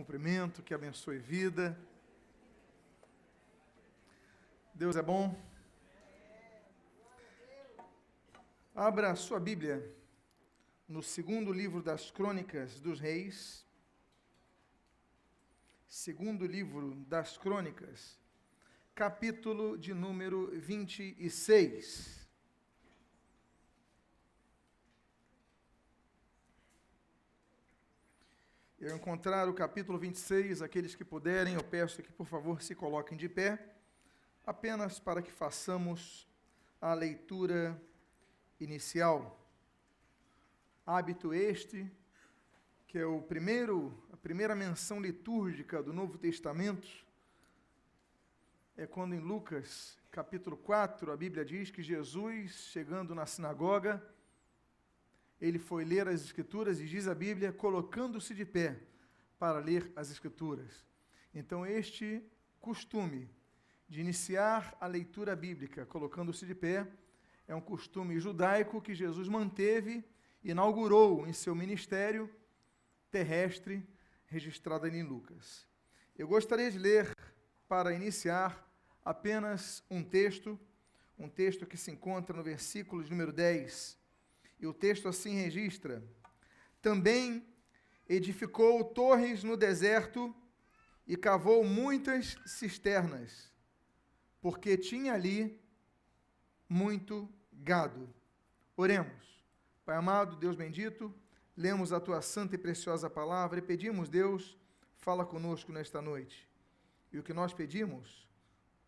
cumprimento, que abençoe vida. Deus é bom. Abra a sua Bíblia no segundo livro das Crônicas dos Reis. Segundo livro das Crônicas, capítulo de número 26. Eu encontrar o capítulo 26, aqueles que puderem, eu peço que, por favor, se coloquem de pé, apenas para que façamos a leitura inicial. Hábito este, que é a primeira menção litúrgica do Novo Testamento, é quando em Lucas, capítulo 4, a Bíblia diz que Jesus, chegando na sinagoga, ele foi ler as Escrituras e diz a Bíblia, colocando-se de pé para ler as Escrituras. Então, este costume de iniciar a leitura bíblica colocando-se de pé é um costume judaico que Jesus manteve e inaugurou em seu ministério terrestre, registrado em Lucas. Eu gostaria de ler, para iniciar, apenas um texto que se encontra no versículo de número 10. E o texto assim registra: também edificou torres no deserto e cavou muitas cisternas, porque tinha ali muito gado. Oremos. Pai amado, Deus bendito, lemos a tua santa e preciosa palavra e pedimos, Deus, fala conosco nesta noite. E o que nós pedimos,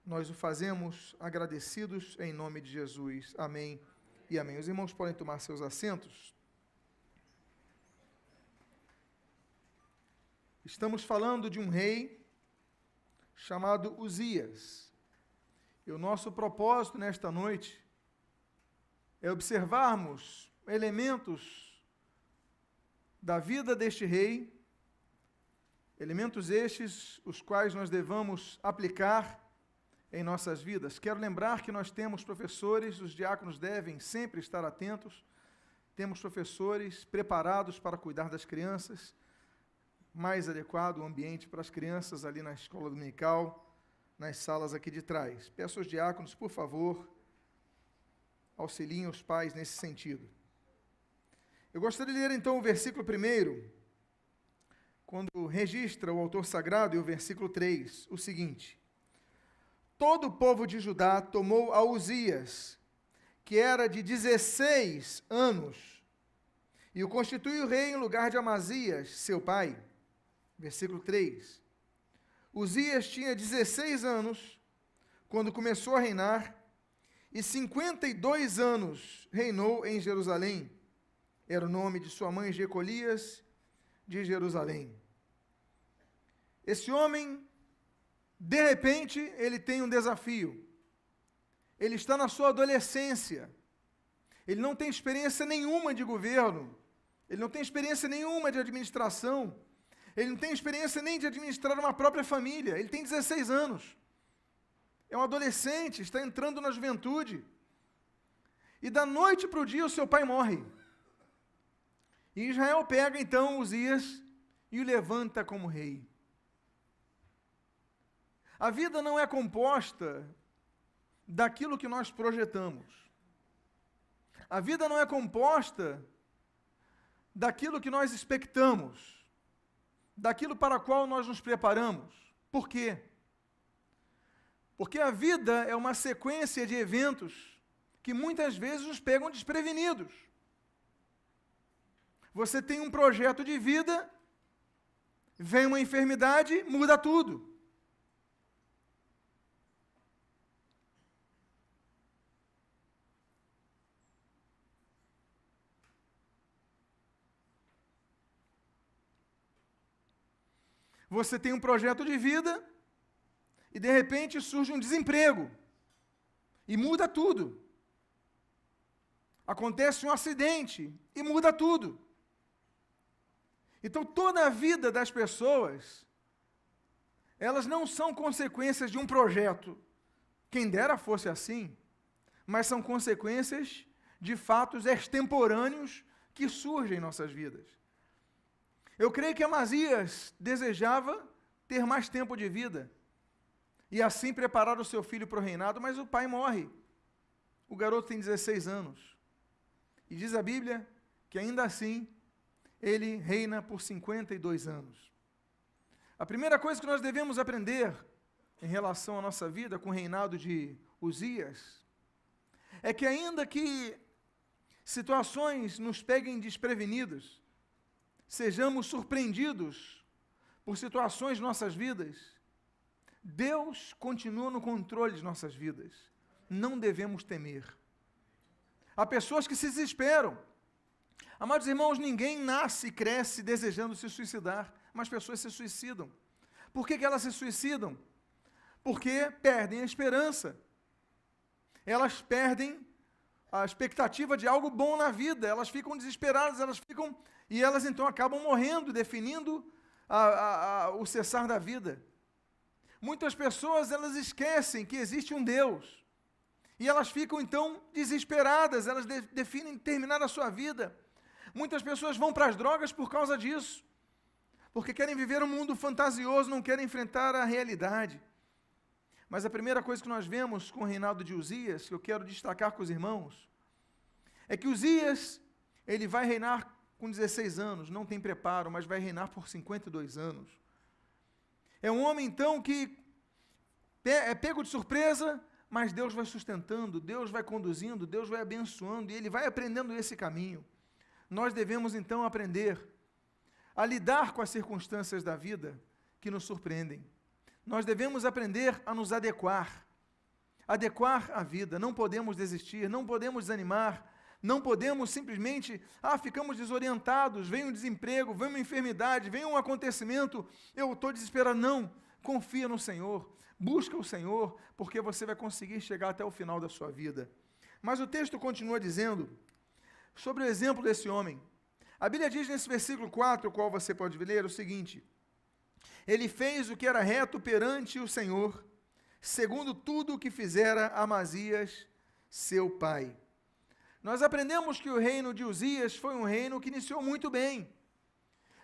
nós o fazemos agradecidos em nome de Jesus. Amém. E amém. Os irmãos podem tomar seus assentos. Estamos falando de um rei chamado Uzias. E o nosso propósito nesta noite é observarmos elementos da vida deste rei, elementos estes os quais nós devamos aplicar em nossas vidas. Quero lembrar que nós temos professores, os diáconos devem sempre estar atentos, temos professores preparados para cuidar das crianças, mais adequado o ambiente para as crianças ali na escola dominical, nas salas aqui de trás. Peço aos diáconos, por favor, auxiliem os pais nesse sentido. Eu gostaria de ler então o versículo 1, quando registra o autor sagrado, e o versículo 3, o seguinte: todo o povo de Judá tomou a Uzias, que era de 16 anos, e o constituiu rei em lugar de Amazias, seu pai. Versículo 3. Uzias tinha 16 anos quando começou a reinar, e 52 anos reinou em Jerusalém. Era o nome de sua mãe Jecolias de Jerusalém. Esse homem, de repente, ele tem um desafio. Ele está na sua adolescência. Ele não tem experiência nenhuma de governo. Ele não tem experiência nenhuma de administração. Ele não tem experiência nem de administrar uma própria família. Ele tem 16 anos. É um adolescente, está entrando na juventude. E da noite para o dia o seu pai morre. E Israel pega então Uzias e o levanta como rei. A vida não é composta daquilo que nós projetamos. A vida não é composta daquilo que nós expectamos, daquilo para o qual nós nos preparamos. Por quê? Porque a vida é uma sequência de eventos que muitas vezes nos pegam desprevenidos. Você tem um projeto de vida, vem uma enfermidade, muda tudo. Você tem um projeto de vida e, de repente, surge um desemprego e muda tudo. Acontece um acidente e muda tudo. Então, toda a vida das pessoas, elas não são consequências de um projeto. Quem dera fosse assim, mas são consequências de fatos extemporâneos que surgem em nossas vidas. Eu creio que Amazias desejava ter mais tempo de vida e assim preparar o seu filho para o reinado, mas o pai morre. O garoto tem 16 anos. E diz a Bíblia que ainda assim ele reina por 52 anos. A primeira coisa que nós devemos aprender em relação à nossa vida com o reinado de Uzias é que ainda que situações nos peguem desprevenidos, sejamos surpreendidos por situações de nossas vidas, Deus continua no controle de nossas vidas. Não devemos temer. Há pessoas que se desesperam. Amados irmãos, ninguém nasce e cresce desejando se suicidar, mas pessoas se suicidam. Por que elas se suicidam? Porque perdem a esperança. Elas perdem a expectativa de algo bom na vida, elas ficam desesperadas, e elas então acabam morrendo, definindo o cessar da vida. Muitas pessoas, elas esquecem que existe um Deus, e elas ficam então desesperadas, elas definem terminar a sua vida. Muitas pessoas vão para as drogas por causa disso, porque querem viver um mundo fantasioso, não querem enfrentar a realidade. Mas a primeira coisa que nós vemos com o reinado de Uzias, que eu quero destacar com os irmãos, é que Uzias, ele vai reinar com 16 anos, não tem preparo, mas vai reinar por 52 anos. É um homem, então, que é pego de surpresa, mas Deus vai sustentando, Deus vai conduzindo, Deus vai abençoando, e ele vai aprendendo esse caminho. Nós devemos, então, aprender a lidar com as circunstâncias da vida que nos surpreendem. Nós devemos aprender a nos adequar à vida. Não podemos desistir, não podemos desanimar, não podemos simplesmente, ficamos desorientados, vem um desemprego, vem uma enfermidade, vem um acontecimento, eu estou desesperado. Não, confia no Senhor, busca o Senhor, porque você vai conseguir chegar até o final da sua vida. Mas o texto continua dizendo, sobre o exemplo desse homem. A Bíblia diz nesse versículo 4, o qual você pode ler, o seguinte: ele fez o que era reto perante o Senhor, segundo tudo o que fizera Amazias, seu pai. Nós aprendemos que o reino de Uzias foi um reino que iniciou muito bem,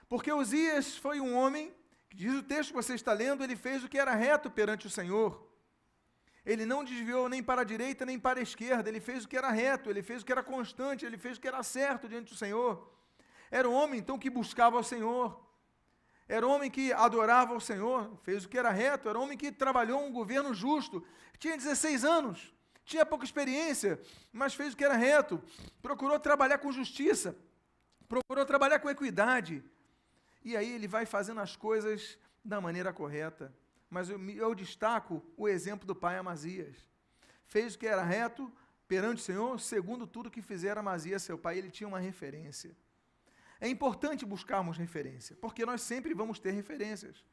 porque Uzias foi um homem, que diz o texto que você está lendo, ele fez o que era reto perante o Senhor. Ele não desviou nem para a direita nem para a esquerda, ele fez o que era reto, ele fez o que era constante, ele fez o que era certo diante do Senhor. Era um homem, então, que buscava ao Senhor. Era um homem que adorava ao Senhor, fez o que era reto, era um homem que trabalhou um governo justo, tinha 16 anos, tinha pouca experiência, mas fez o que era reto, procurou trabalhar com justiça, procurou trabalhar com equidade, e aí ele vai fazendo as coisas da maneira correta. Mas eu destaco o exemplo do pai Amazias. Fez o que era reto perante o Senhor, segundo tudo que fizera Amazias, seu pai. Ele tinha uma referência. É importante buscarmos referência, porque nós sempre vamos ter referências.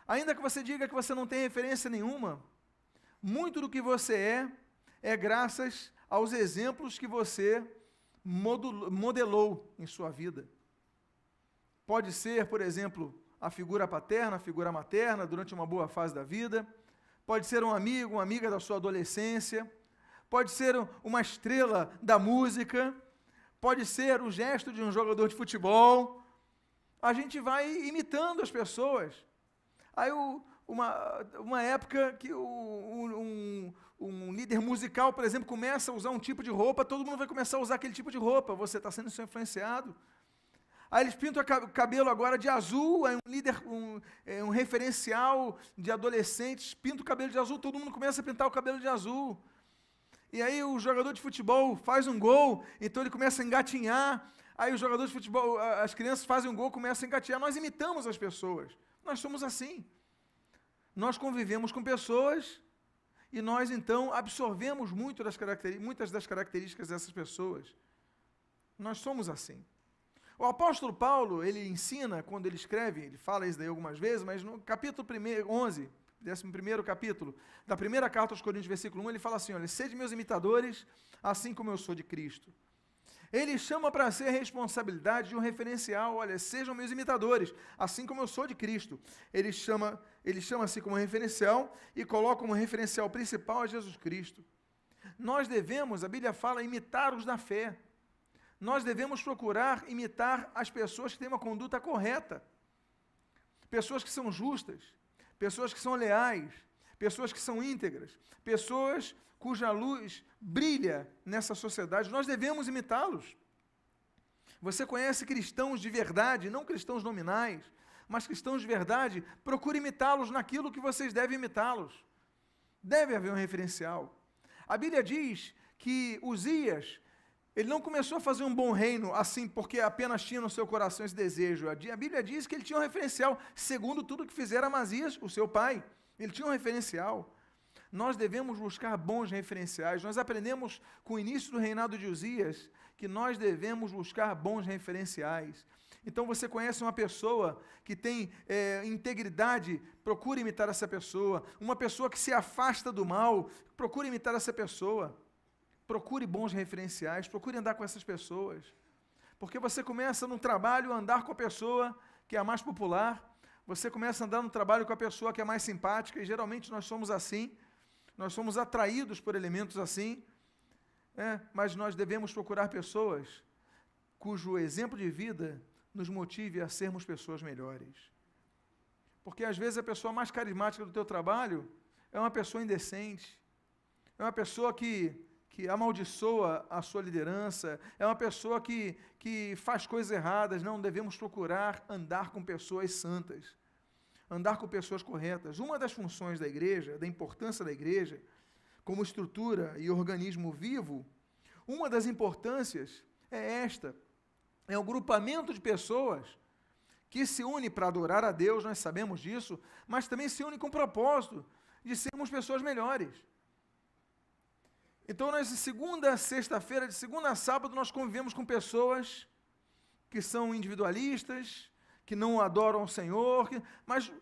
Ainda que você diga que você não tem referência nenhuma, muito do que você é graças aos exemplos que você modelou em sua vida. Pode ser, por exemplo, a figura paterna, a figura materna, durante uma boa fase da vida. Pode ser um amigo, uma amiga da sua adolescência. Pode ser uma estrela da música. Pode ser o gesto de um jogador de futebol. A gente vai imitando as pessoas. Aí, uma época que um líder musical, por exemplo, começa a usar um tipo de roupa, todo mundo vai começar a usar aquele tipo de roupa. Você está sendo influenciado. Aí eles pintam o cabelo agora de azul, aí um referencial de adolescentes, pinta o cabelo de azul, todo mundo começa a pintar o cabelo de azul. E aí o jogador de futebol faz um gol, então ele começa a engatinhar, aí o jogador de futebol, as crianças fazem um gol, começam a engatinhar. Nós imitamos as pessoas, nós somos assim. Nós convivemos com pessoas e nós então absorvemos muitas das características dessas pessoas. Nós somos assim. O apóstolo Paulo, ele ensina, quando ele escreve, ele fala isso daí algumas vezes, mas no capítulo 11, 11º capítulo, da primeira carta aos Coríntios, versículo 1, ele fala assim, olha, sede meus imitadores, assim como eu sou de Cristo. Ele chama para si a responsabilidade de um referencial, olha, sejam meus imitadores, assim como eu sou de Cristo. Ele chama-se como referencial e coloca como referencial principal a Jesus Cristo. Nós devemos, a Bíblia fala, imitar os da fé. nós devemos procurar imitar as pessoas que têm uma conduta correta. Pessoas que são justas, pessoas que são leais, pessoas que são íntegras, pessoas cuja luz brilha nessa sociedade. Nós devemos imitá-los. Você conhece cristãos de verdade, não cristãos nominais, mas cristãos de verdade, procure imitá-los naquilo que vocês devem imitá-los. Deve haver um referencial. A Bíblia diz que Uzias, ele não começou a fazer um bom reino assim porque apenas tinha no seu coração esse desejo. A Bíblia diz que ele tinha um referencial, segundo tudo que fizera Amazias, o seu pai. Ele tinha um referencial. Nós devemos buscar bons referenciais. Nós aprendemos com o início do reinado de Uzias que nós devemos buscar bons referenciais. Então você conhece uma pessoa que tem integridade, procure imitar essa pessoa. Uma pessoa que se afasta do mal, procure imitar essa pessoa. Procure bons referenciais, procure andar com essas pessoas. Porque você começa no trabalho a andar com a pessoa que é a mais popular, você começa a andar no trabalho com a pessoa que é mais simpática, e geralmente nós somos assim, nós somos atraídos por elementos assim, mas nós devemos procurar pessoas cujo exemplo de vida nos motive a sermos pessoas melhores. Porque às vezes a pessoa mais carismática do teu trabalho é uma pessoa indecente, é uma pessoa que amaldiçoa a sua liderança, é uma pessoa que faz coisas erradas. Não devemos procurar andar com pessoas santas, andar com pessoas corretas. Uma das funções da igreja, da importância da igreja, como estrutura e organismo vivo, uma das importâncias é esta, é o grupamento de pessoas que se une para adorar a Deus, nós sabemos disso, mas também se une com o propósito de sermos pessoas melhores. Então, nós, de segunda a sexta-feira, de segunda a sábado, nós convivemos com pessoas que são individualistas, que não adoram o Senhor, mas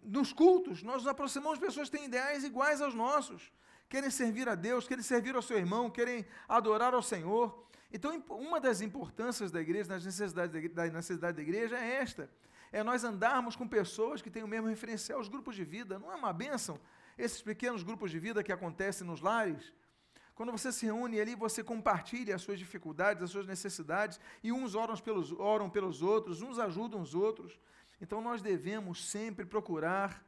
nos cultos, nós nos aproximamos de pessoas que têm ideais iguais aos nossos, querem servir a Deus, querem servir ao seu irmão, querem adorar ao Senhor. Então, uma das importâncias da igreja, das necessidades da igreja é esta, é nós andarmos com pessoas que têm o mesmo referencial, os grupos de vida. Não é uma bênção esses pequenos grupos de vida que acontecem nos lares? Quando você se reúne ali, você compartilha as suas dificuldades, as suas necessidades, e uns oram pelos outros, uns ajudam os outros. Então nós devemos sempre procurar,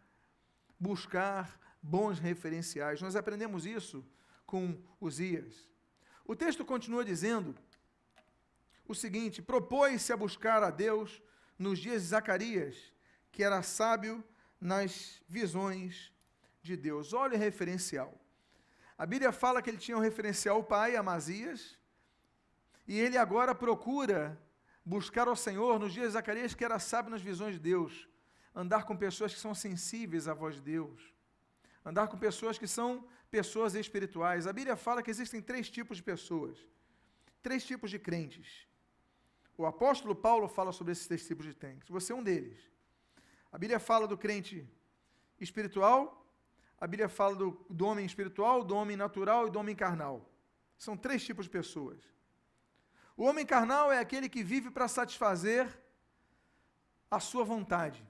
buscar bons referenciais. Nós aprendemos isso com Uzias. O texto continua dizendo o seguinte: propôs-se a buscar a Deus nos dias de Zacarias, que era sábio nas visões de Deus. Olha o referencial. A Bíblia fala que ele tinha um referencial, o pai, Amazias, e ele agora procura buscar ao Senhor nos dias de Zacarias, que era sábio nas visões de Deus, andar com pessoas que são sensíveis à voz de Deus, andar com pessoas que são pessoas espirituais. A Bíblia fala que existem 3 tipos de pessoas, 3 tipos de crentes. O apóstolo Paulo fala sobre esses 3 tipos de crentes, você é um deles. A Bíblia fala do crente espiritual, a Bíblia fala do homem espiritual, do homem natural e do homem carnal. São 3 tipos de pessoas. O homem carnal é aquele que vive para satisfazer a sua vontade.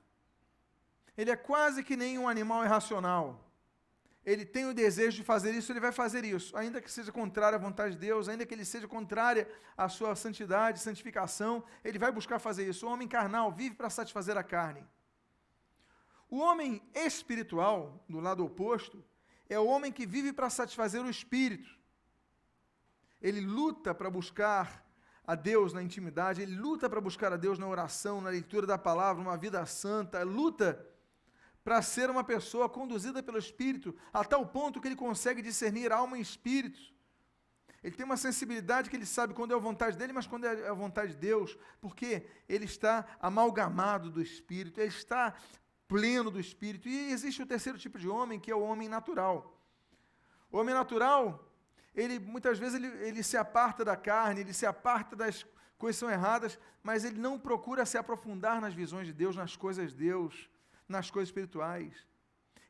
Ele é quase que nem um animal irracional. Ele tem o desejo de fazer isso, ele vai fazer isso, ainda que seja contrário à vontade de Deus, ainda que ele seja contrária à sua santidade, santificação, ele vai buscar fazer isso. O homem carnal vive para satisfazer a carne. O homem espiritual, do lado oposto, é o homem que vive para satisfazer o espírito. Ele luta para buscar a Deus na intimidade, ele luta para buscar a Deus na oração, na leitura da palavra, uma vida santa, luta para ser uma pessoa conduzida pelo Espírito, a tal ponto que ele consegue discernir alma e espírito. Ele tem uma sensibilidade que ele sabe quando é a vontade dele, mas quando é a vontade de Deus, porque ele está amalgamado do Espírito, ele está pleno do Espírito. E existe o terceiro tipo de homem, que é o homem natural. O homem natural, ele muitas vezes ele se aparta da carne, ele se aparta das coisas que são erradas, mas ele não procura se aprofundar nas visões de Deus, nas coisas de Deus, nas coisas espirituais.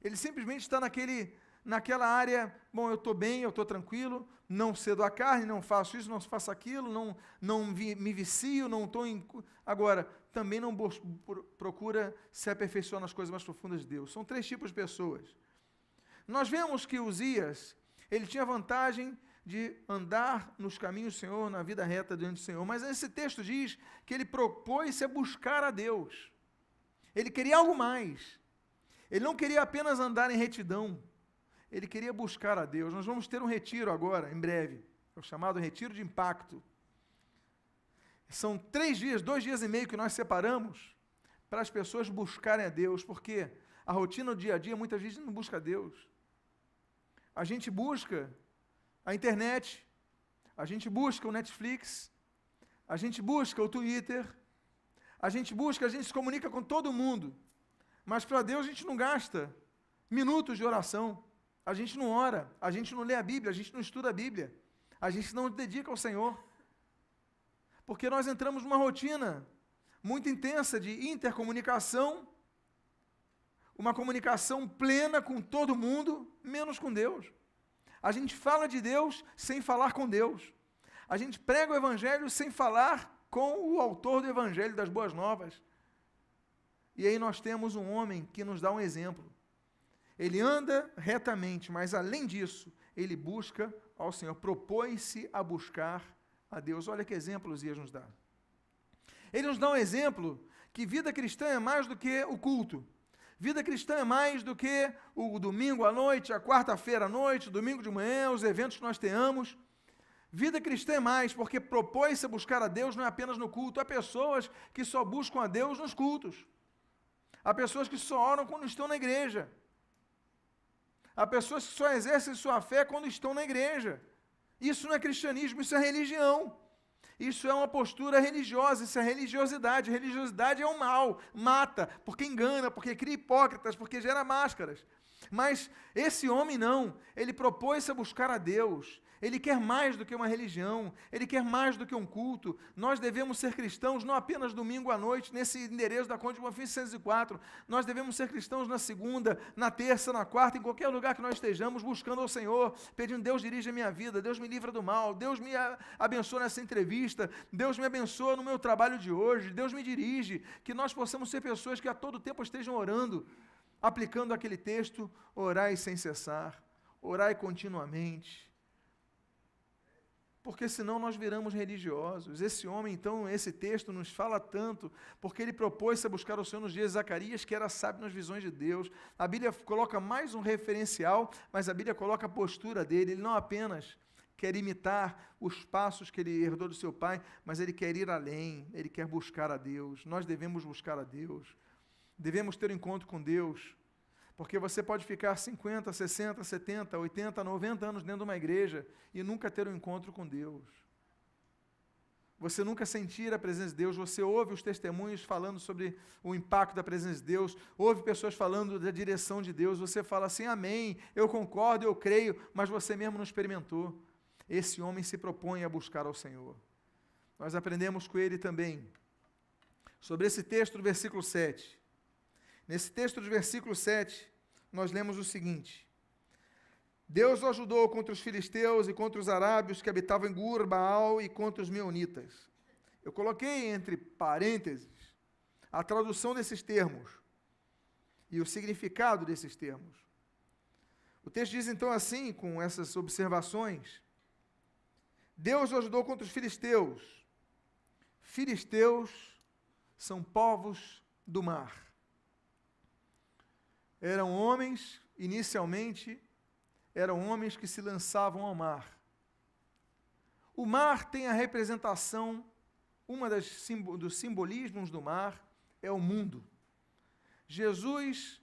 Ele simplesmente está naquela área, bom, eu estou bem, eu estou tranquilo, não cedo a carne, não faço isso, não faço aquilo, não me vicio, não estou em... Agora, também não procura se aperfeiçoar nas coisas mais profundas de Deus. São 3 tipos de pessoas. Nós vemos que Uzias, ele tinha vantagem de andar nos caminhos do Senhor, na vida reta diante do Senhor. Mas esse texto diz que ele propôs-se a buscar a Deus. Ele queria algo mais. Ele não queria apenas andar em retidão. Ele queria buscar a Deus. Nós vamos ter um retiro agora, em breve. É o chamado retiro de impacto. São 3 dias, 2 dias e meio que nós separamos para as pessoas buscarem a Deus, porque a rotina do dia a dia, muitas vezes não busca a Deus. A gente busca a internet, a gente busca o Netflix, a gente busca o Twitter, a gente se comunica com todo mundo, mas para Deus a gente não gasta minutos de oração, a gente não ora, a gente não lê a Bíblia, a gente não estuda a Bíblia, a gente não dedica ao Senhor, porque nós entramos numa rotina muito intensa de intercomunicação, uma comunicação plena com todo mundo, menos com Deus. A gente fala de Deus sem falar com Deus. A gente prega o Evangelho sem falar com o autor do Evangelho das Boas Novas. E aí nós temos um homem que nos dá um exemplo. Ele anda retamente, mas além disso, ele busca ao Senhor, propõe-se a buscar a Deus. Olha que exemplo Uzias nos dá. Ele nos dá um exemplo que vida cristã é mais do que o culto. Vida cristã é mais do que o domingo à noite, a quarta-feira à noite, o domingo de manhã, os eventos que nós tenhamos. Vida cristã é mais, porque propõe-se a buscar a Deus não é apenas no culto. Há pessoas que só buscam a Deus nos cultos. Há pessoas que só oram quando estão na igreja. Há pessoas que só exercem sua fé quando estão na igreja. Isso não é cristianismo, isso é religião. Isso é uma postura religiosa, isso é religiosidade. Religiosidade é um mal, mata, porque engana, porque cria hipócritas, porque gera máscaras. Mas esse homem não, ele propôs-se a buscar a Deus. Ele quer mais do que uma religião, ele quer mais do que um culto. Nós devemos ser cristãos não apenas domingo à noite, nesse endereço da Conde de Bonfim 604. Nós devemos ser cristãos na segunda, na terça, na quarta, em qualquer lugar que nós estejamos, buscando ao Senhor, pedindo: Deus dirige a minha vida, Deus me livra do mal, Deus me abençoa nessa entrevista, Deus me abençoa no meu trabalho de hoje, Deus me dirige, que nós possamos ser pessoas que a todo tempo estejam orando, aplicando aquele texto: orai sem cessar, orai continuamente. Porque senão nós viramos religiosos. Esse homem, então, esse texto nos fala tanto, porque ele propôs-se a buscar o Senhor nos dias de Zacarias, que era sábio nas visões de Deus. A Bíblia coloca mais um referencial, mas a Bíblia coloca a postura dele. Ele não apenas quer imitar os passos que ele herdou do seu pai, mas ele quer ir além, ele quer buscar a Deus. Nós devemos buscar a Deus. Devemos ter um encontro com Deus. Porque você pode ficar 50, 60, 70, 80, 90 anos dentro de uma igreja e nunca ter um encontro com Deus. Você nunca sentir a presença de Deus, você ouve os testemunhos falando sobre o impacto da presença de Deus, ouve pessoas falando da direção de Deus, você fala assim: amém, eu concordo, eu creio, mas você mesmo não experimentou. Esse homem se propõe a buscar ao Senhor. Nós aprendemos com ele também sobre esse texto do versículo 7. Nesse texto do versículo 7, nós lemos o seguinte: Deus o ajudou contra os filisteus e contra os arábios que habitavam em Gur, Baal e contra os meunitas. Eu coloquei entre parênteses a tradução desses termos e o significado desses termos. O texto diz então assim, com essas observações: Deus o ajudou contra os filisteus. Filisteus são povos do mar. Eram homens, inicialmente, eram homens que se lançavam ao mar. O mar tem a representação, dos simbolismos do mar é o mundo. Jesus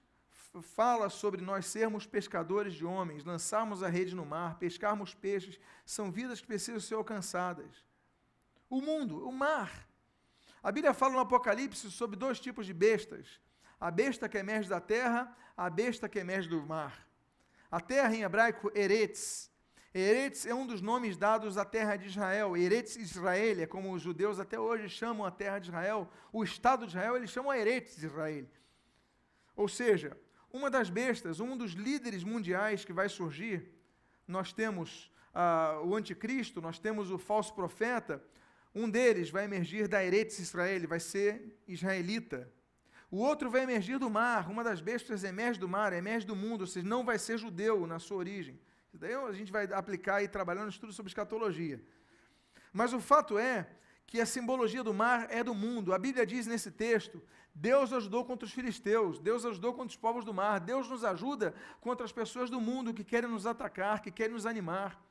fala sobre nós sermos pescadores de homens, lançarmos a rede no mar, pescarmos peixes, são vidas que precisam ser alcançadas. O mundo, o mar. A Bíblia fala no Apocalipse sobre 2 tipos de bestas: a besta que emerge da terra, a besta que emerge do mar. A terra em hebraico, Eretz. Eretz é um dos nomes dados à terra de Israel. Eretz Israel é como os judeus até hoje chamam a terra de Israel. O Estado de Israel eles chamam Eretz Israel. Ou seja, uma das bestas, um dos líderes mundiais que vai surgir, nós temos o anticristo, nós temos o falso profeta, um deles vai emergir da Eretz Israel, vai ser israelita. O outro vai emergir do mar, uma das bestas emerge do mar, emerge do mundo, ou seja, não vai ser judeu na sua origem, Isso daí a gente vai aplicar e trabalhar no estudo sobre escatologia. Mas o fato é que a simbologia do mar é do mundo. A Bíblia diz nesse texto, Deus ajudou contra os filisteus, Deus ajudou contra os povos do mar, Deus nos ajuda contra as pessoas do mundo que querem nos atacar, que querem nos animar.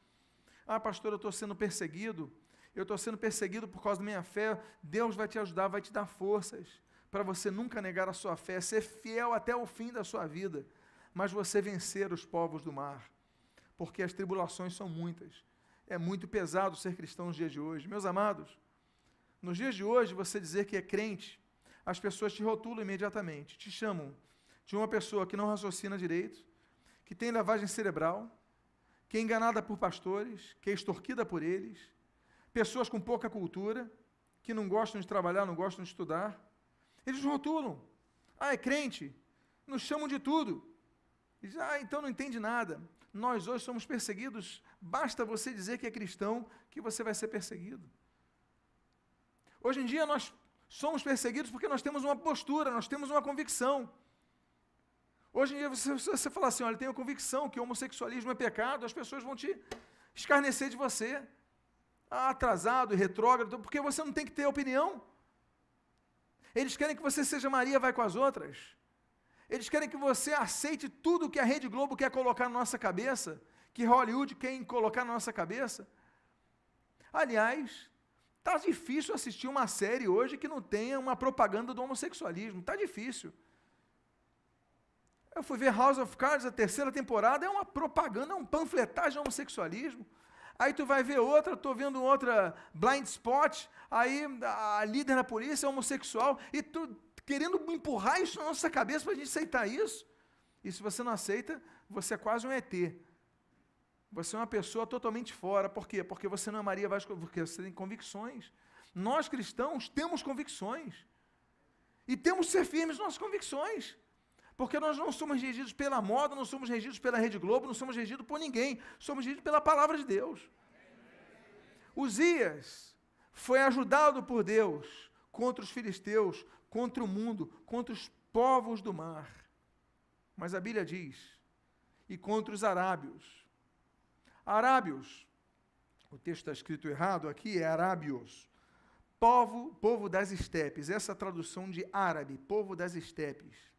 Ah, pastor, eu estou sendo perseguido por causa da minha fé. Deus vai te ajudar, vai te dar forças para você nunca negar a sua fé, ser fiel até o fim da sua vida, mas você vencer os povos do mar, porque as tribulações são muitas. É muito pesado ser cristão nos dias de hoje. Meus amados, nos dias de hoje, você dizer que é crente, as pessoas te rotulam imediatamente, te chamam de uma pessoa que não raciocina direito, que tem lavagem cerebral, que é enganada por pastores, que é extorquida por eles, pessoas com pouca cultura, que não gostam de trabalhar, não gostam de estudar. Eles rotulam. Ah, é crente? Nos chamam de tudo. Diz, então não entende nada. Nós hoje somos perseguidos, basta você dizer que é cristão, que você vai ser perseguido. Hoje em dia nós somos perseguidos porque nós temos uma postura, nós temos uma convicção. Hoje em dia você fala assim, olha, eu tenho convicção que o homossexualismo é pecado, as pessoas vão te escarnecer de você. Atrasado e retrógrado, porque você não tem que ter opinião. Eles querem que você seja Maria, vai com as outras. Eles querem que você aceite tudo que a Rede Globo quer colocar na nossa cabeça, que Hollywood quer colocar na nossa cabeça. Aliás, está difícil assistir uma série hoje que não tenha uma propaganda do homossexualismo. Está difícil. Eu fui ver House of Cards, a 3ª temporada, é uma propaganda, é um panfletagem de homossexualismo. Aí tu vai ver outra, estou vendo outra, Blind Spot, aí a líder da polícia é homossexual, e tu querendo empurrar isso na nossa cabeça para a gente aceitar isso. E se você não aceita, você é quase um ET. Você é uma pessoa totalmente fora. Por quê? Porque você não é Maria Vasco, porque você tem convicções. Nós cristãos temos convicções. E temos que ser firmes nas nossas convicções. Porque nós não somos regidos pela moda, não somos regidos pela Rede Globo, não somos regidos por ninguém. Somos regidos pela palavra de Deus. Uzias foi ajudado por Deus contra os filisteus, contra o mundo, contra os povos do mar. Mas a Bíblia diz, e contra os arábios. Arábios, o texto está escrito errado aqui, é arábios. Povo das estepes, essa tradução de árabe, povo das estepes.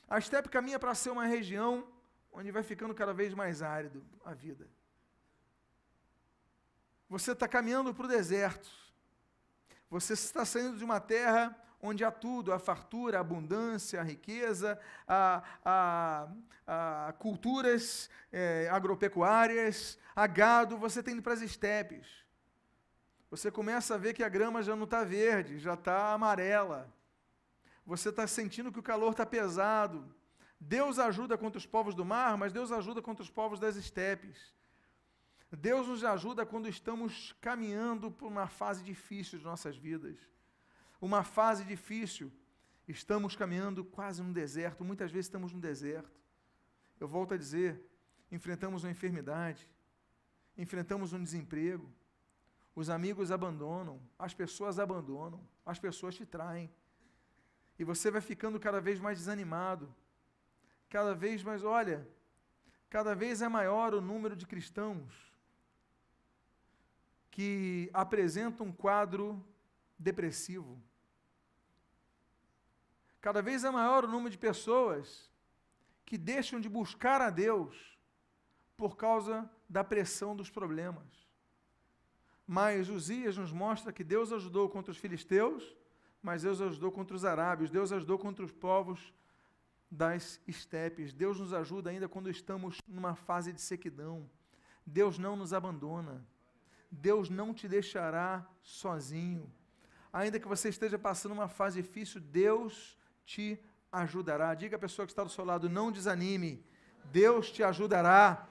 A estepe caminha para ser uma região onde vai ficando cada vez mais árido a vida. Você está caminhando para o deserto. Você está saindo de uma terra onde há tudo, a fartura, a abundância, a riqueza, a culturas agropecuárias, a gado, você está indo para as estepes. Você começa a ver que a grama já não está verde, já está amarela. Você está sentindo que o calor está pesado. Deus ajuda contra os povos do mar, mas Deus ajuda contra os povos das estepes. Deus nos ajuda quando estamos caminhando por uma fase difícil de nossas vidas. Uma fase difícil. Estamos caminhando quase no deserto, muitas vezes estamos no deserto. Eu volto a dizer, enfrentamos uma enfermidade, enfrentamos um desemprego, os amigos abandonam, as pessoas te traem. E você vai ficando cada vez mais desanimado, cada vez é maior o número de cristãos que apresentam um quadro depressivo. Cada vez é maior o número de pessoas que deixam de buscar a Deus por causa da pressão dos problemas. Mas Uzias nos mostra que Deus ajudou contra os filisteus, mas Deus ajudou contra os arábios, Deus ajudou contra os povos das estepes. Deus nos ajuda ainda quando estamos numa fase de sequidão. Deus não nos abandona. Deus não te deixará sozinho. Ainda que você esteja passando uma fase difícil, Deus te ajudará. Diga à pessoa que está do seu lado, não desanime. Deus te ajudará.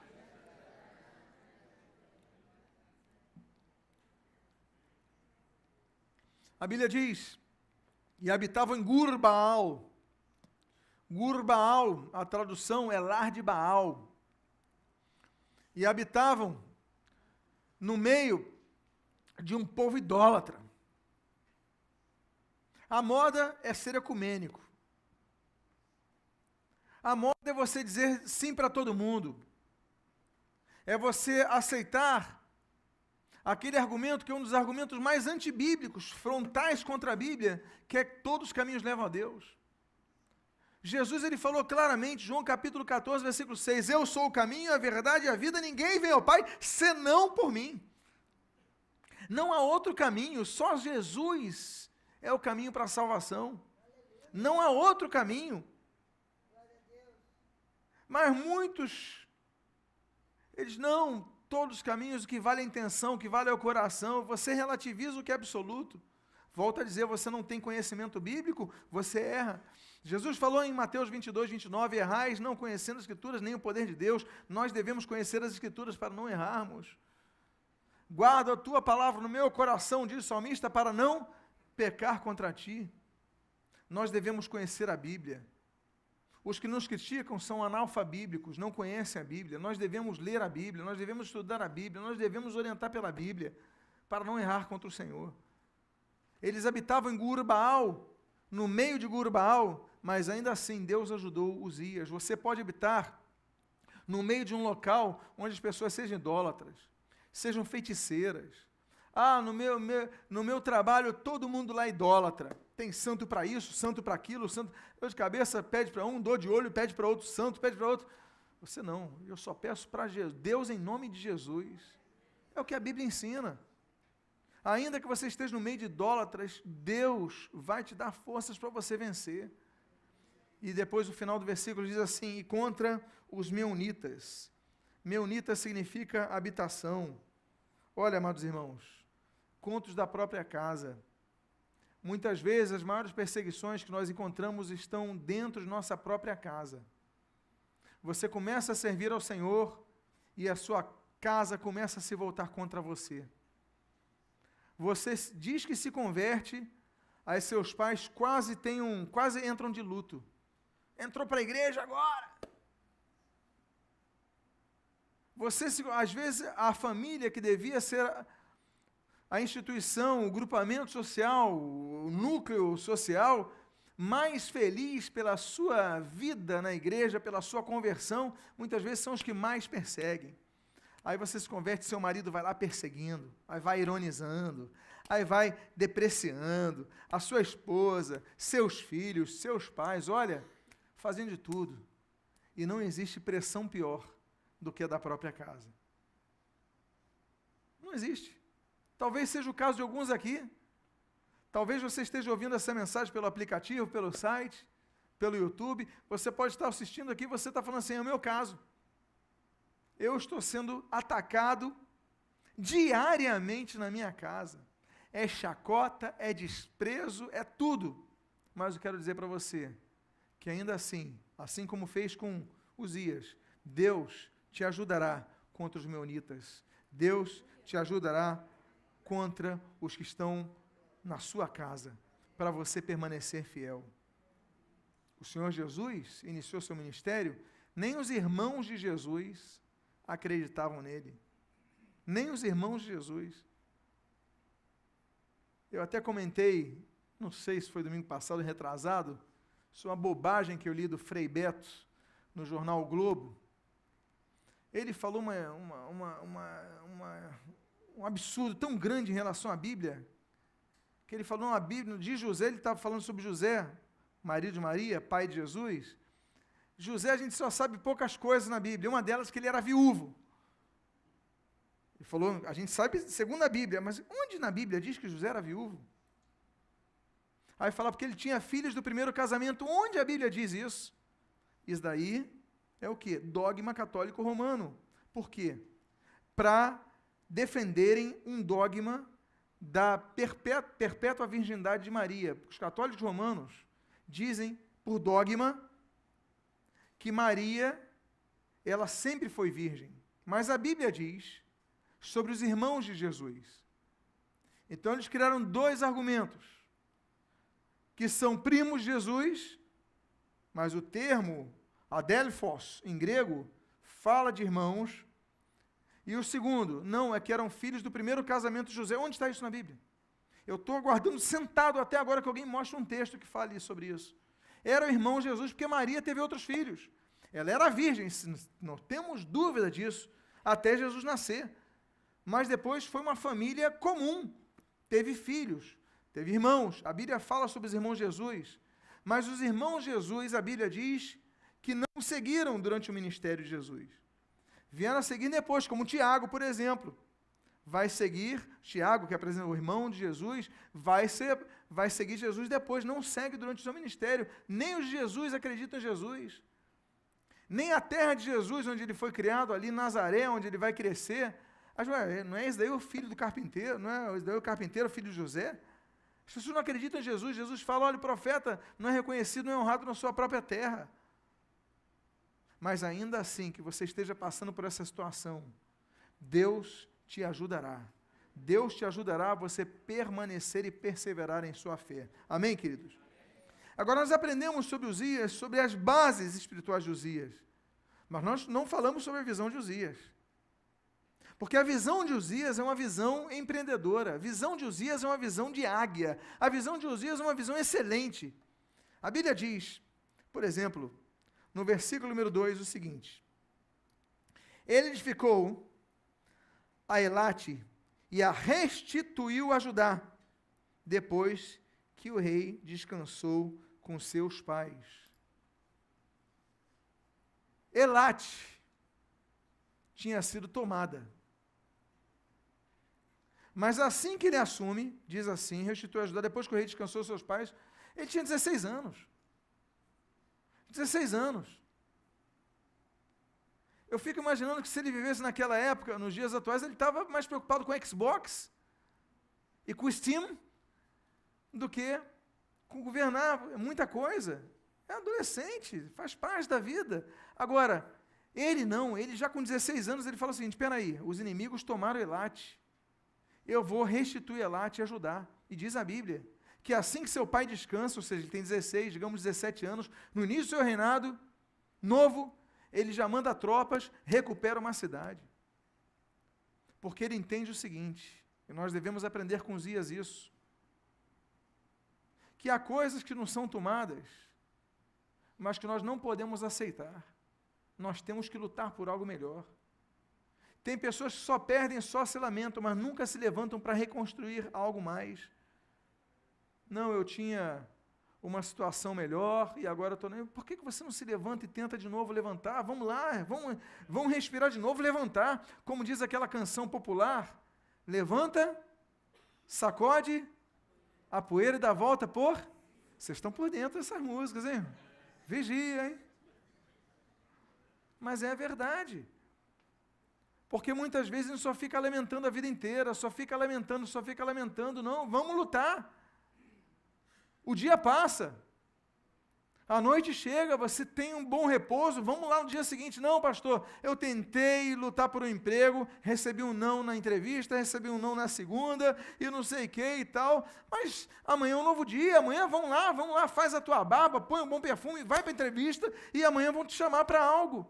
A Bíblia diz, e habitavam em Gur-Baal. Gur-Baal, a tradução é lar de Baal. E habitavam no meio de um povo idólatra. A moda é ser ecumênico. A moda é você dizer sim para todo mundo. É você aceitar aquele argumento que é um dos argumentos mais antibíblicos, frontais contra a Bíblia, que é que todos os caminhos levam a Deus. Jesus, ele falou claramente, João capítulo 14, versículo 6, eu sou o caminho, a verdade e a vida, ninguém vem ao Pai, senão por mim. Não há outro caminho, só Jesus é o caminho para a salvação. Não há outro caminho. Mas muitos, eles não, todos os caminhos, o que vale a intenção, o que vale é o coração, você relativiza o que é absoluto. Volto a dizer, você não tem conhecimento bíblico, você erra. Jesus falou em Mateus 22, 29, errais não conhecendo as Escrituras, nem o poder de Deus. Nós devemos conhecer as Escrituras para não errarmos. Guarda a tua palavra no meu coração, diz o salmista, para não pecar contra ti. Nós devemos conhecer a Bíblia. Os que nos criticam são analfabíblicos, não conhecem a Bíblia. Nós devemos ler a Bíblia, nós devemos estudar a Bíblia, nós devemos orientar pela Bíblia, para não errar contra o Senhor. Eles habitavam em Gur-Baal, no meio de Gur-Baal, mas ainda assim Deus ajudou Uzias. Você pode habitar no meio de um local onde as pessoas sejam idólatras, sejam feiticeiras. No meu trabalho todo mundo lá é idólatra. Tem santo para isso, santo para aquilo, santo, dor de cabeça pede para um, dor de olho pede para outro, santo pede para outro. Você não, eu só peço para Jesus, Deus em nome de Jesus. É o que a Bíblia ensina. Ainda que você esteja no meio de idólatras, Deus vai te dar forças para você vencer. E depois o final do versículo diz assim, e contra os meunitas. Meunitas significa habitação. Olha, amados irmãos, contos da própria casa. Muitas vezes as maiores perseguições que nós encontramos estão dentro de nossa própria casa. Você começa a servir ao Senhor e a sua casa começa a se voltar contra você. Você diz que se converte, aí seus pais quase entram de luto. Entrou para a igreja agora. Às vezes, a família que devia ser a instituição, o grupamento social, o núcleo social, mais feliz pela sua vida na igreja, pela sua conversão, muitas vezes são os que mais perseguem. Aí você se converte, seu marido vai lá perseguindo, aí vai ironizando, aí vai depreciando, a sua esposa, seus filhos, seus pais, olha, fazendo de tudo. E não existe pressão pior do que a da própria casa. Não existe. Talvez seja o caso de alguns aqui. Talvez você esteja ouvindo essa mensagem pelo aplicativo, pelo site, pelo YouTube. Você pode estar assistindo aqui, você está falando assim, é o meu caso. Eu estou sendo atacado diariamente na minha casa. É chacota, é desprezo, é tudo. Mas eu quero dizer para você que ainda assim como fez com Uzias, Deus te ajudará contra os meunitas. Deus te ajudará contra os que estão na sua casa, para você permanecer fiel. O Senhor Jesus iniciou seu ministério, nem os irmãos de Jesus acreditavam nele. Nem os irmãos de Jesus. Eu até comentei, não sei se foi domingo passado, retrasado, isso é uma bobagem que eu li do Frei Beto, no jornal O Globo. Ele falou um absurdo tão grande em relação à Bíblia, que ele falou uma Bíblia, de José, ele estava falando sobre José, marido de Maria, pai de Jesus. José, a gente só sabe poucas coisas na Bíblia, uma delas que ele era viúvo. Ele falou, a gente sabe segundo a Bíblia, mas onde na Bíblia diz que José era viúvo? Aí fala porque ele tinha filhos do primeiro casamento, onde a Bíblia diz isso? Isso daí é o quê? Dogma católico romano. Por quê? Para defenderem um dogma da perpétua virgindade de Maria. Os católicos romanos dizem, por dogma, que Maria, ela sempre foi virgem. Mas a Bíblia diz sobre os irmãos de Jesus. Então eles criaram dois argumentos, que são primos de Jesus, mas o termo adelphos, em grego, fala de irmãos. E o segundo, não, é que eram filhos do primeiro casamento de José. Onde está isso na Bíblia? Eu estou aguardando sentado até agora que alguém mostre um texto que fale sobre isso. Era o irmão de Jesus, porque Maria teve outros filhos. Ela era virgem, não temos dúvida disso. até Jesus nascer. Mas depois foi uma família comum, teve filhos, teve irmãos. A Bíblia fala sobre os irmãos de Jesus, mas os irmãos de Jesus, a Bíblia diz que não seguiram durante o ministério de Jesus. Vieram a seguir depois, como Tiago, por exemplo. Vai seguir, Tiago, que é o irmão de Jesus, vai seguir Jesus depois, não segue durante o seu ministério. Nem os de Jesus acreditam em Jesus. Nem a terra de Jesus, onde ele foi criado, ali em Nazaré, onde ele vai crescer. Mas não é esse daí o filho do carpinteiro? Não é esse daí o carpinteiro, o filho de José? As pessoas não acreditam em Jesus. Jesus fala, olha, o profeta não é reconhecido, não é honrado na sua própria terra. Mas ainda assim, que você esteja passando por essa situação, Deus te ajudará. Deus te ajudará a você permanecer e perseverar em sua fé. Amém, queridos? Agora nós aprendemos sobre Uzias, sobre as bases espirituais de Uzias. Mas nós não falamos sobre a visão de Uzias. Porque a visão de Uzias é uma visão empreendedora. A visão de Uzias é uma visão de águia. A visão de Uzias é uma visão excelente. A Bíblia diz, por exemplo, no versículo número 2, o seguinte: ele edificou a Elate e a restituiu a Judá, depois que o rei descansou com seus pais. Elate tinha sido tomada. Mas assim que ele assume, diz assim, restituiu a Judá, depois que o rei descansou seus pais, ele tinha 16 anos. 16 anos. Eu fico imaginando que se ele vivesse naquela época, nos dias atuais, ele estava mais preocupado com o Xbox e com o Steam do que com governar. É muita coisa. É adolescente, faz parte da vida. Agora, ele não, ele já com 16 anos, ele fala o seguinte: espera aí, os inimigos tomaram Elate. Eu vou restituir Elate e ajudar. E diz a Bíblia que assim que seu pai descansa, ou seja, ele tem 16, digamos 17 anos, no início do seu reinado novo, ele já manda tropas, recupera uma cidade. Porque ele entende o seguinte, e nós devemos aprender com Uzias isso, que há coisas que não são tomadas, mas que nós não podemos aceitar. Nós temos que lutar por algo melhor. Tem pessoas que só perdem, só se lamentam, mas nunca se levantam para reconstruir algo mais. Não, eu tinha uma situação melhor e agora eu estou... Por que você não se levanta e tenta de novo levantar? Vamos lá, vamos respirar de novo, levantar. Como diz aquela canção popular, levanta, sacode a poeira e dá volta por... Vocês estão por dentro dessas músicas, hein? Vigia, hein? Mas é a verdade. Porque muitas vezes a gente só fica lamentando a vida inteira, só fica lamentando. Não, vamos lutar. O dia passa, a noite chega, você tem um bom repouso, vamos lá no dia seguinte. Não, pastor, eu tentei lutar por um emprego, recebi um não na entrevista, recebi um não na segunda, e não sei o que e tal, mas amanhã é um novo dia, amanhã vamos lá, faz a tua barba, põe um bom perfume, vai para a entrevista, e amanhã vão te chamar para algo.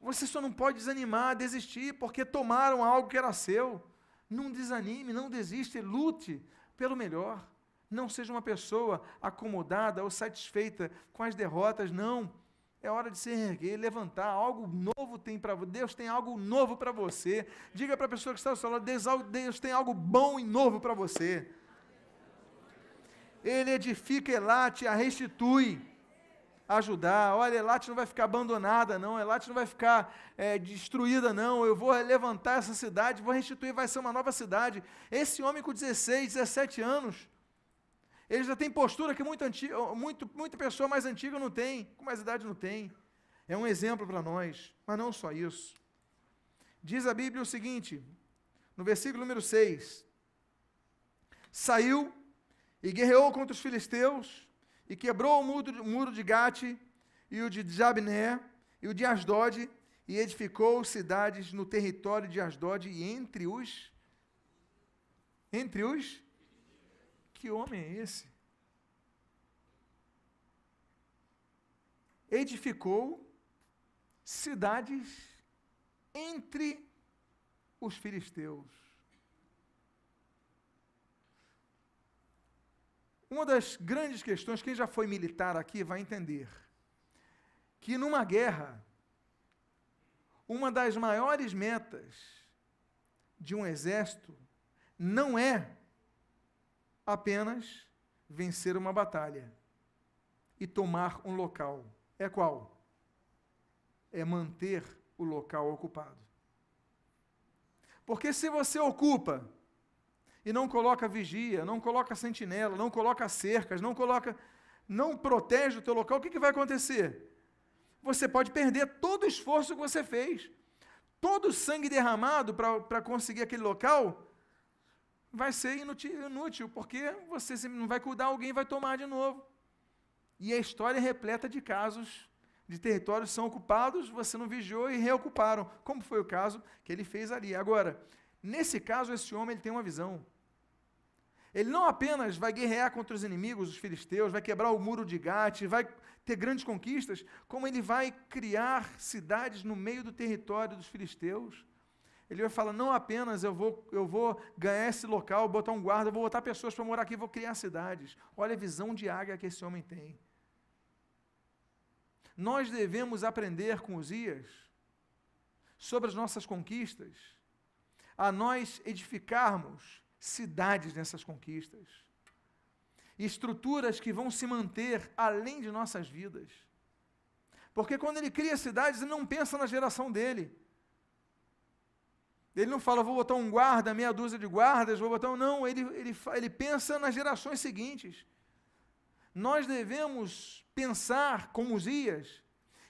Você só não pode desanimar, desistir, porque tomaram algo que era seu. Não desanime, não desista, lute pelo melhor. Não seja uma pessoa acomodada ou satisfeita com as derrotas, não. É hora de se erguer, levantar, algo novo tem para você. Deus tem algo novo para você. Diga para a pessoa que está ao seu lado, Deus tem algo bom e novo para você. Ele edifica Elate, a restitui, ajudar. Olha, Elate não vai ficar abandonada, não. Elate não vai ficar destruída, não. Eu vou levantar essa cidade, vou restituir, vai ser uma nova cidade. Esse homem com 16, 17 anos, ele já tem postura que muita pessoa mais antiga não tem, com mais idade não tem. É um exemplo para nós, mas não só isso. Diz a Bíblia o seguinte, no versículo número 6, saiu e guerreou contra os filisteus, e quebrou o muro de Gate, e o de Jabné, e o de Asdod, e edificou cidades no território de Asdod, e entre os... Que homem é esse? Edificou cidades entre os filisteus. Uma das grandes questões, quem já foi militar aqui vai entender, que numa guerra, uma das maiores metas de um exército não é apenas vencer uma batalha e tomar um local. É qual? É manter o local ocupado. Porque se você ocupa e não coloca vigia, não coloca sentinela, não coloca cercas, não protege o teu local, o que vai acontecer? Você pode perder todo o esforço que você fez. Todo o sangue derramado para conseguir aquele local vai ser inútil, porque você não vai cuidar, alguém vai tomar de novo. E a história é repleta de casos de territórios que são ocupados, você não vigiou e reocuparam, como foi o caso que ele fez ali. Agora, nesse caso, esse homem ele tem uma visão. Ele não apenas vai guerrear contra os inimigos, os filisteus, vai quebrar o muro de Gate, vai ter grandes conquistas, como ele vai criar cidades no meio do território dos filisteus. Ele vai falar, não apenas eu vou ganhar esse local, botar um guarda, vou botar pessoas para morar aqui, vou criar cidades. Olha a visão de águia que esse homem tem. Nós devemos aprender com Uzias sobre as nossas conquistas, a nós edificarmos cidades nessas conquistas, estruturas que vão se manter além de nossas vidas. Porque quando ele cria cidades, ele não pensa na geração dele. Ele não fala, vou botar um guarda, meia dúzia de guardas, vou botar um... Não, ele pensa nas gerações seguintes. Nós devemos pensar, como Uzias,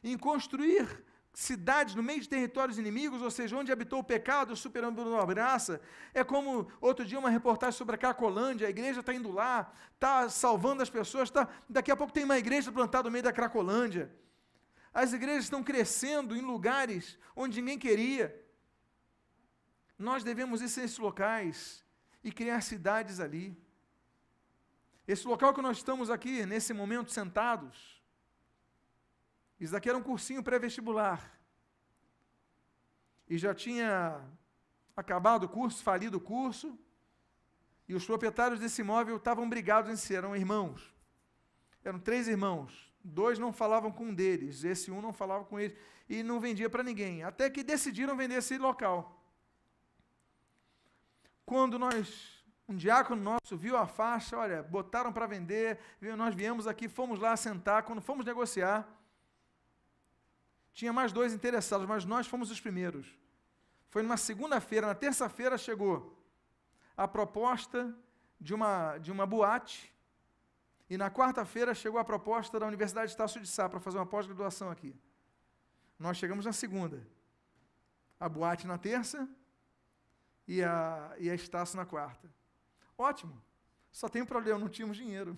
em construir cidades no meio de territórios inimigos, ou seja, onde habitou o pecado, superando a graça. É como, outro dia, uma reportagem sobre a Cracolândia, a igreja está indo lá, está salvando as pessoas, daqui a pouco tem uma igreja plantada no meio da Cracolândia. As igrejas estão crescendo em lugares onde ninguém queria. Nós devemos ir a esses locais e criar cidades ali. Esse local que nós estamos aqui, nesse momento, sentados, isso daqui era um cursinho pré-vestibular. E já tinha acabado o curso, falido o curso, e os proprietários desse imóvel estavam brigados em si, eram irmãos. Eram 3 irmãos, 2 não falavam com um deles, esse um não falava com ele, e não vendia para ninguém, até que decidiram vender esse local. Quando um diácono nosso viu a faixa, olha, botaram para vender, nós viemos aqui, fomos lá sentar, quando fomos negociar, tinha mais 2 interessados, mas nós fomos os primeiros. Foi numa segunda-feira, na terça-feira chegou a proposta de uma boate, e na quarta-feira chegou a proposta da Universidade de Estácio de Sá para fazer uma pós-graduação aqui. Nós chegamos na segunda. A boate na terça e a Estácio na quarta. Ótimo. Só tem um problema, não tínhamos dinheiro.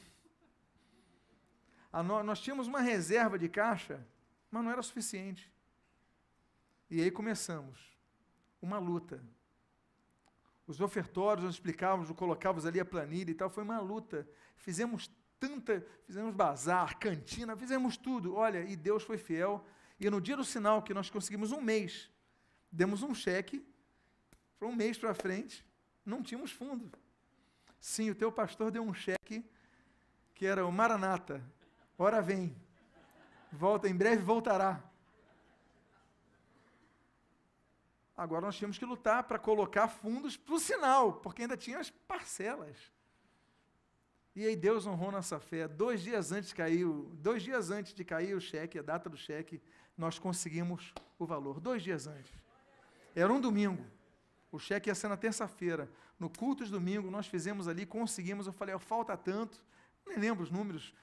Nós tínhamos uma reserva de caixa, mas não era suficiente. E aí começamos uma luta. Os ofertórios, nós explicávamos, colocávamos ali a planilha e tal, foi uma luta. Fizemos bazar, cantina, fizemos tudo. Olha, e Deus foi fiel. E no dia do sinal, que nós conseguimos 1 mês, demos um cheque, para 1 mês para frente, não tínhamos fundo. Sim, o teu pastor deu um cheque, que era o Maranata, ora vem, volta, em breve voltará. Agora nós tínhamos que lutar para colocar fundos para o sinal, porque ainda tinha as parcelas. E aí Deus honrou nossa fé. 2 dias antes de cair o cheque, a data do cheque, nós conseguimos o valor. 2 dias antes. Era um domingo. O cheque ia ser na terça-feira. No culto de domingo, nós fizemos ali, conseguimos. Eu falei, falta tanto. Nem lembro os números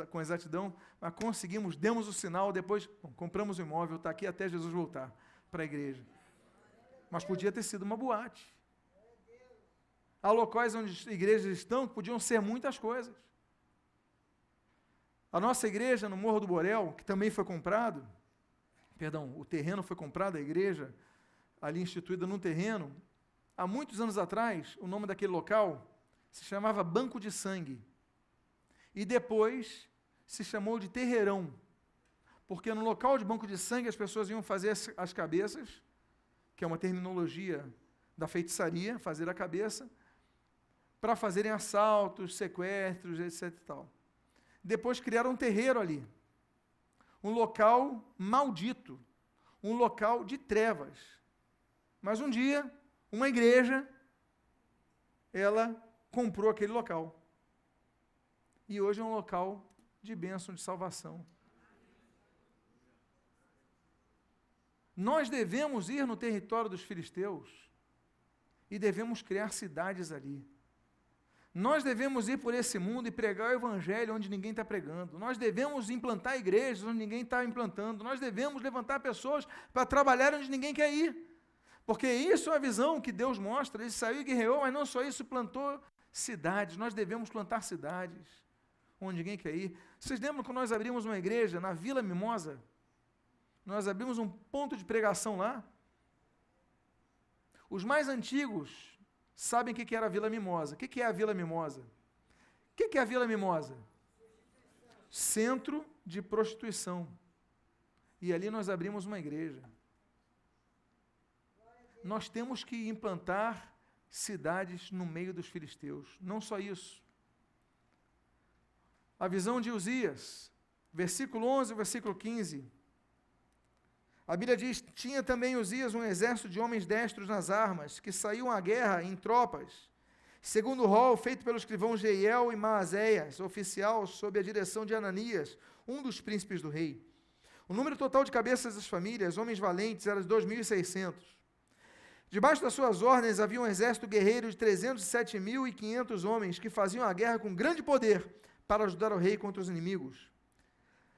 com exatidão, mas conseguimos, demos o sinal, depois compramos o imóvel, está aqui até Jesus voltar para a igreja. Mas podia ter sido uma boate. Há locais onde as igrejas estão que podiam ser muitas coisas. A nossa igreja no Morro do Borel, que também foi comprado, o terreno foi comprado, a igreja ali instituída num terreno, há muitos anos atrás, o nome daquele local se chamava Banco de Sangue. E depois se chamou de Terreirão, porque no local de banco de sangue as pessoas iam fazer as cabeças, que é uma terminologia da feitiçaria, fazer a cabeça, para fazerem assaltos, sequestros, etc. e tal. Depois criaram um terreiro ali, um local maldito, um local de trevas. Mas um dia, uma igreja, ela comprou aquele local. E hoje é um local de bênção, de salvação. Nós devemos ir no território dos filisteus e devemos criar cidades ali. Nós devemos ir por esse mundo e pregar o evangelho onde ninguém está pregando. Nós devemos implantar igrejas onde ninguém está implantando. Nós devemos levantar pessoas para trabalhar onde ninguém quer ir. Porque isso é a visão que Deus mostra. Ele saiu e guerreou, mas não só isso, plantou cidades. Nós devemos plantar cidades onde ninguém quer ir. Vocês lembram que nós abrimos uma igreja na Vila Mimosa? Nós abrimos um ponto de pregação lá. Os mais antigos sabem o que era a Vila Mimosa. O que é a Vila Mimosa? O que é a Vila Mimosa? Centro de prostituição. E ali nós abrimos uma igreja. Nós temos que implantar cidades no meio dos filisteus. Não só isso. A visão de Uzias, versículo 11 e versículo 15. A Bíblia diz, tinha também Uzias um exército de homens destros nas armas, que saíam à guerra em tropas, segundo o rol feito pelo escrivão Jeiel e Maazéias, oficial sob a direção de Ananias, um dos príncipes do rei. O número total de cabeças das famílias, homens valentes, era de 2.600. Debaixo das suas ordens havia um exército guerreiro de 307.500 homens, que faziam a guerra com grande poder, para ajudar o rei contra os inimigos.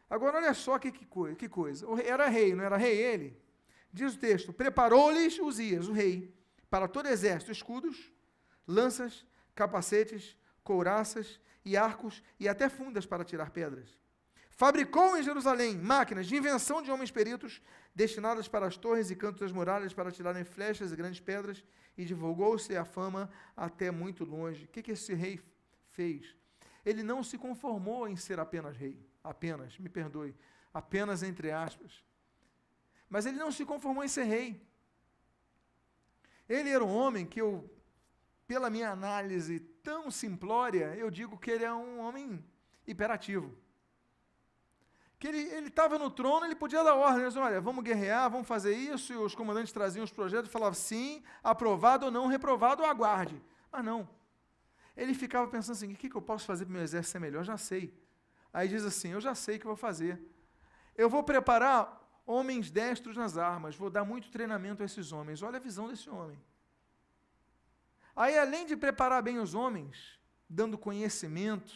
Agora, olha só que coisa. Era rei, não era rei ele? Diz o texto, preparou-lhes Uzias, o rei, para todo exército, escudos, lanças, capacetes, couraças e arcos, e até fundas para tirar pedras. Fabricou em Jerusalém máquinas de invenção de homens peritos, destinadas para as torres e cantos das muralhas, para tirarem flechas e grandes pedras, e divulgou-se a fama até muito longe. O que esse rei fez? Ele não se conformou em ser apenas rei, apenas entre aspas. Mas ele não se conformou em ser rei. Ele era um homem que pela minha análise tão simplória, eu digo que ele é um homem hiperativo. Que ele estava no trono, ele podia dar ordens, olha, vamos guerrear, vamos fazer isso, e os comandantes traziam os projetos e falavam sim, aprovado ou não, reprovado, aguarde. Mas não. Ele ficava pensando assim, o que eu posso fazer para o meu exército ser melhor? Já sei. Aí diz assim, eu já sei o que eu vou fazer. Eu vou preparar homens destros nas armas, vou dar muito treinamento a esses homens. Olha a visão desse homem. Aí, além de preparar bem os homens, dando conhecimento,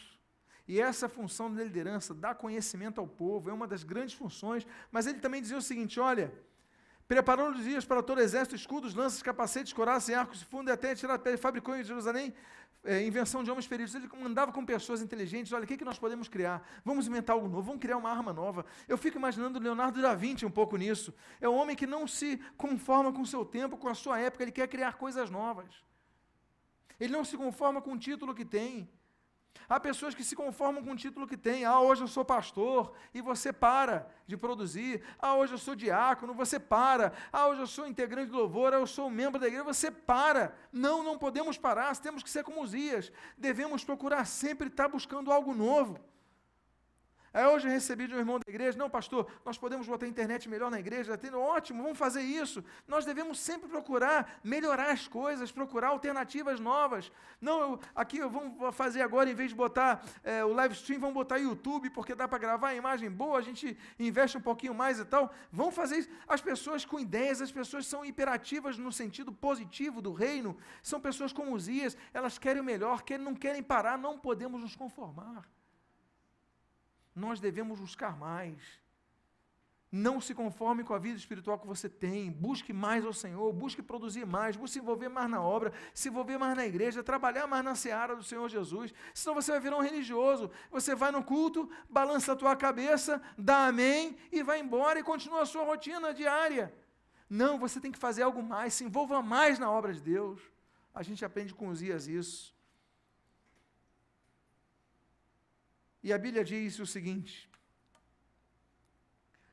e essa função da liderança, dar conhecimento ao povo, é uma das grandes funções, mas ele também dizia o seguinte, olha, preparou os dias para todo o exército, escudos, lanças, capacetes, couraças e arcos, fundo e até tirar pele, fabricou em Jerusalém, invenção de homens peritos. Ele andava com pessoas inteligentes, olha, o que nós podemos criar? Vamos inventar algo novo, vamos criar uma arma nova. Eu fico imaginando Leonardo da Vinci um pouco nisso. É um homem que não se conforma com o seu tempo, com a sua época, ele quer criar coisas novas. Ele não se conforma com o título que tem. Há pessoas que se conformam com o título que tem. Ah, hoje eu sou pastor, e você para de produzir. Ah, hoje eu sou diácono, você para. Ah, hoje eu sou integrante do louvor, eu sou membro da igreja, você para. Não podemos parar, temos que ser como Uzias. Devemos procurar sempre estar buscando algo novo. Aí hoje eu recebi de um irmão da igreja, não pastor, nós podemos botar a internet melhor na igreja, ótimo, vamos fazer isso. Nós devemos sempre procurar melhorar as coisas, procurar alternativas novas. Não, vamos fazer agora, em vez de botar o live stream, vamos botar YouTube, porque dá para gravar a imagem boa, a gente investe um pouquinho mais e tal. Vamos fazer isso. As pessoas com ideias, as pessoas são hiperativas no sentido positivo do reino, são pessoas como Uzias, elas querem o melhor, não querem parar, não podemos nos conformar. Nós devemos buscar mais. Não se conforme com a vida espiritual que você tem. Busque mais ao Senhor, busque produzir mais, busque se envolver mais na obra, se envolver mais na igreja, trabalhar mais na seara do Senhor Jesus. Senão você vai virar um religioso. Você vai no culto, balança a tua cabeça, dá amém e vai embora e continua a sua rotina diária. Não, você tem que fazer algo mais, se envolva mais na obra de Deus. A gente aprende com Uzias isso. E a Bíblia diz o seguinte,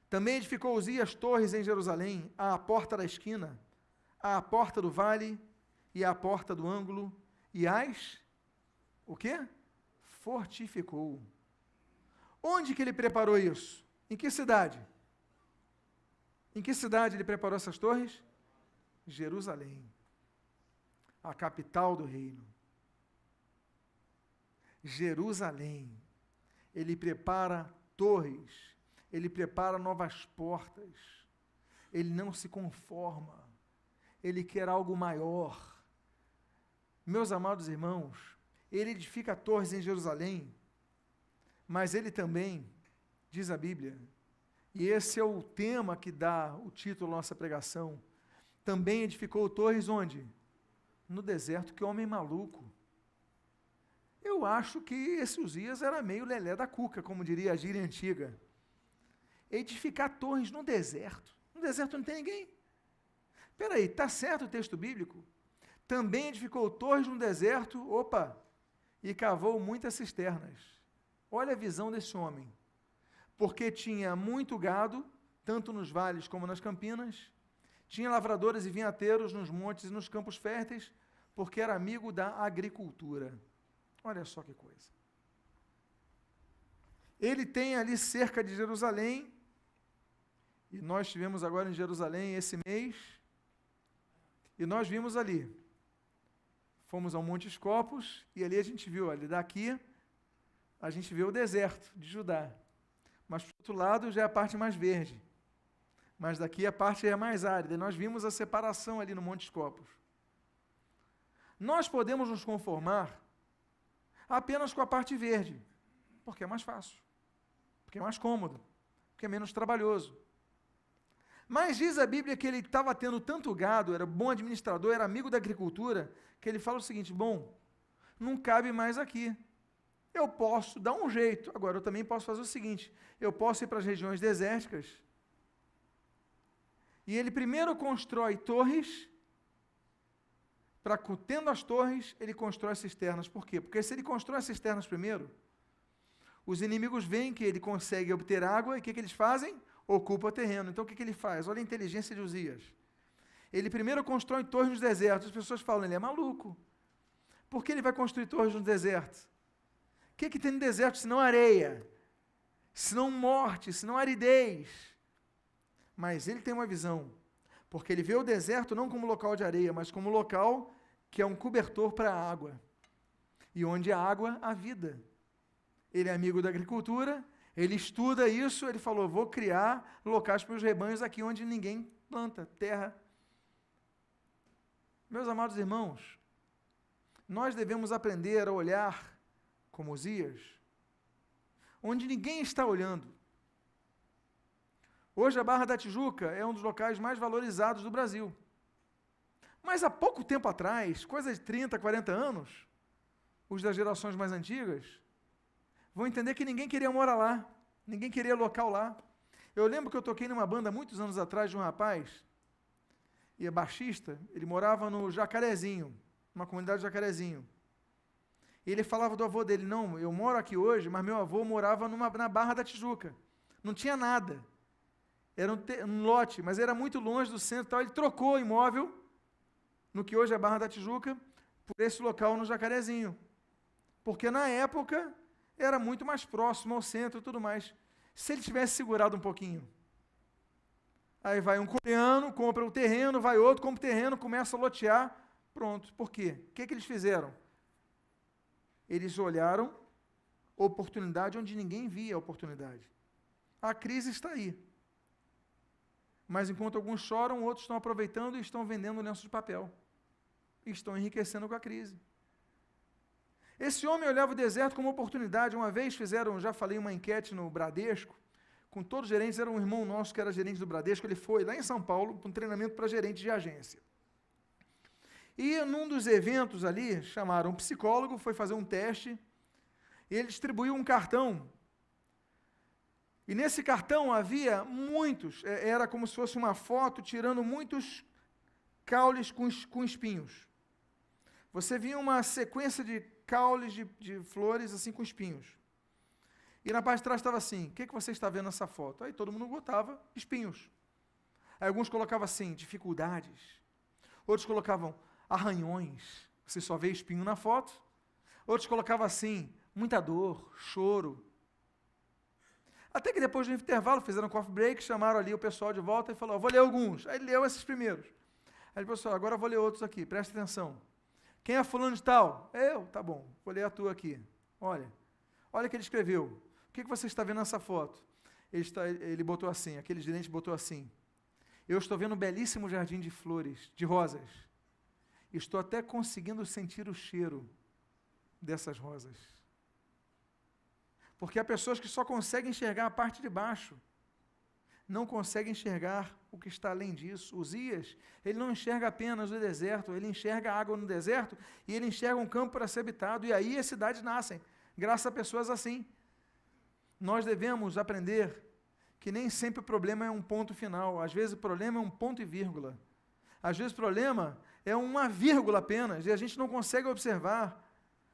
também edificou Uzias torres em Jerusalém, à porta da esquina, à porta do vale e à porta do ângulo, e o quê? Fortificou. Onde que ele preparou isso? Em que cidade? Em que cidade ele preparou essas torres? Jerusalém, a capital do reino. Jerusalém. Ele prepara torres, ele prepara novas portas, ele não se conforma, ele quer algo maior. Meus amados irmãos, ele edifica torres em Jerusalém, mas ele também, diz a Bíblia, e esse é o tema que dá o título à nossa pregação, também edificou torres onde? No deserto. Que homem maluco. Eu acho que esse Uzias era meio lelé da cuca, como diria a gíria antiga. Edificar torres no deserto. No deserto não tem ninguém. Espera aí, está certo o texto bíblico? Também edificou torres no deserto, e cavou muitas cisternas. Olha a visão desse homem. Porque tinha muito gado, tanto nos vales como nas campinas, tinha lavradores e vinhateiros nos montes e nos campos férteis, porque era amigo da agricultura. Olha só que coisa. Ele tem ali cerca de Jerusalém, e nós estivemos agora em Jerusalém esse mês, e nós vimos ali, fomos ao Monte Escopos, e ali a gente viu, ali daqui, a gente vê o deserto de Judá, mas do outro lado já é a parte mais verde, mas daqui a parte é mais árida, e nós vimos a separação ali no Monte Escopos. Nós podemos nos conformar apenas com a parte verde, porque é mais fácil, porque é mais cômodo, porque é menos trabalhoso. Mas diz a Bíblia que ele estava tendo tanto gado, era bom administrador, era amigo da agricultura, que ele fala o seguinte: bom, não cabe mais aqui. Eu posso dar um jeito. Agora, eu também posso fazer o seguinte: eu posso ir para as regiões desérticas. E ele primeiro constrói torres, tendo as torres, ele constrói as cisternas. Por quê? Porque se ele constrói as cisternas primeiro, os inimigos veem que ele consegue obter água, e o que eles fazem? Ocupa o terreno. Então, o que ele faz? Olha a inteligência de Uzias. Ele primeiro constrói torres nos desertos. As pessoas falam, ele é maluco. Por que ele vai construir torres no deserto? O que tem no deserto senão areia? Senão morte, senão aridez? Mas ele tem uma visão, porque ele vê o deserto não como local de areia, mas como local que é um cobertor para a água. E onde há água, há vida. Ele é amigo da agricultura, ele estuda isso, ele falou, vou criar locais para os rebanhos aqui onde ninguém planta, terra. Meus amados irmãos, nós devemos aprender a olhar como Uzias, onde ninguém está olhando. Hoje a Barra da Tijuca é um dos locais mais valorizados do Brasil. Mas há pouco tempo atrás, coisa de 30, 40 anos, os das gerações mais antigas, vão entender que ninguém queria morar lá, ninguém queria local lá. Eu lembro que eu toquei numa banda muitos anos atrás de um rapaz, e é baixista, ele morava no Jacarezinho, numa comunidade de Jacarezinho. E ele falava do avô dele, não, eu moro aqui hoje, mas meu avô morava na Barra da Tijuca. Não tinha nada. Era um lote, mas era muito longe do centro e tal. Ele trocou o imóvel, no que hoje é a Barra da Tijuca, por esse local no Jacarezinho. Porque na época era muito mais próximo ao centro e tudo mais. Se ele tivesse segurado um pouquinho, aí vai um coreano, compra um terreno, vai outro, compra um terreno, começa a lotear, pronto. Por quê? O que eles fizeram? Eles olharam oportunidade onde ninguém via a oportunidade. A crise está aí. Mas enquanto alguns choram, outros estão aproveitando e estão vendendo lenço de papel. E estão enriquecendo com a crise. Esse homem olhava o deserto como oportunidade. Uma vez fizeram, já falei, uma enquete no Bradesco, com todos os gerentes, era um irmão nosso que era gerente do Bradesco, ele foi lá em São Paulo para um treinamento para gerente de agência. E num dos eventos ali, chamaram um psicólogo, foi fazer um teste, e ele distribuiu um cartão. E nesse cartão havia muitos, era como se fosse uma foto tirando muitos caules com espinhos. Você via uma sequência de caules de flores assim com espinhos. E na parte de trás estava assim, o que você está vendo nessa foto? Aí todo mundo botava espinhos. Aí alguns colocavam assim, dificuldades. Outros colocavam arranhões, você só vê espinho na foto. Outros colocavam assim, muita dor, choro. Até que depois do intervalo, fizeram um coffee break, chamaram ali o pessoal de volta e falou, vou ler alguns. Aí ele leu esses primeiros. Aí ele falou, agora eu vou ler outros aqui, presta atenção. Quem é fulano de tal? Eu, tá bom, vou ler a tua aqui. Olha o que ele escreveu. O que você está vendo nessa foto? Ele botou assim, aquele gerente botou assim, eu estou vendo um belíssimo jardim de flores, de rosas. Estou até conseguindo sentir o cheiro dessas rosas. Porque há pessoas que só conseguem enxergar a parte de baixo, não conseguem enxergar o que está além disso. Uzias, ele não enxerga apenas o deserto, ele enxerga a água no deserto e ele enxerga um campo para ser habitado, e aí as cidades nascem, graças a pessoas assim. Nós devemos aprender que nem sempre o problema é um ponto final, às vezes o problema é um ponto e vírgula. Às vezes o problema é uma vírgula apenas, e a gente não consegue observar.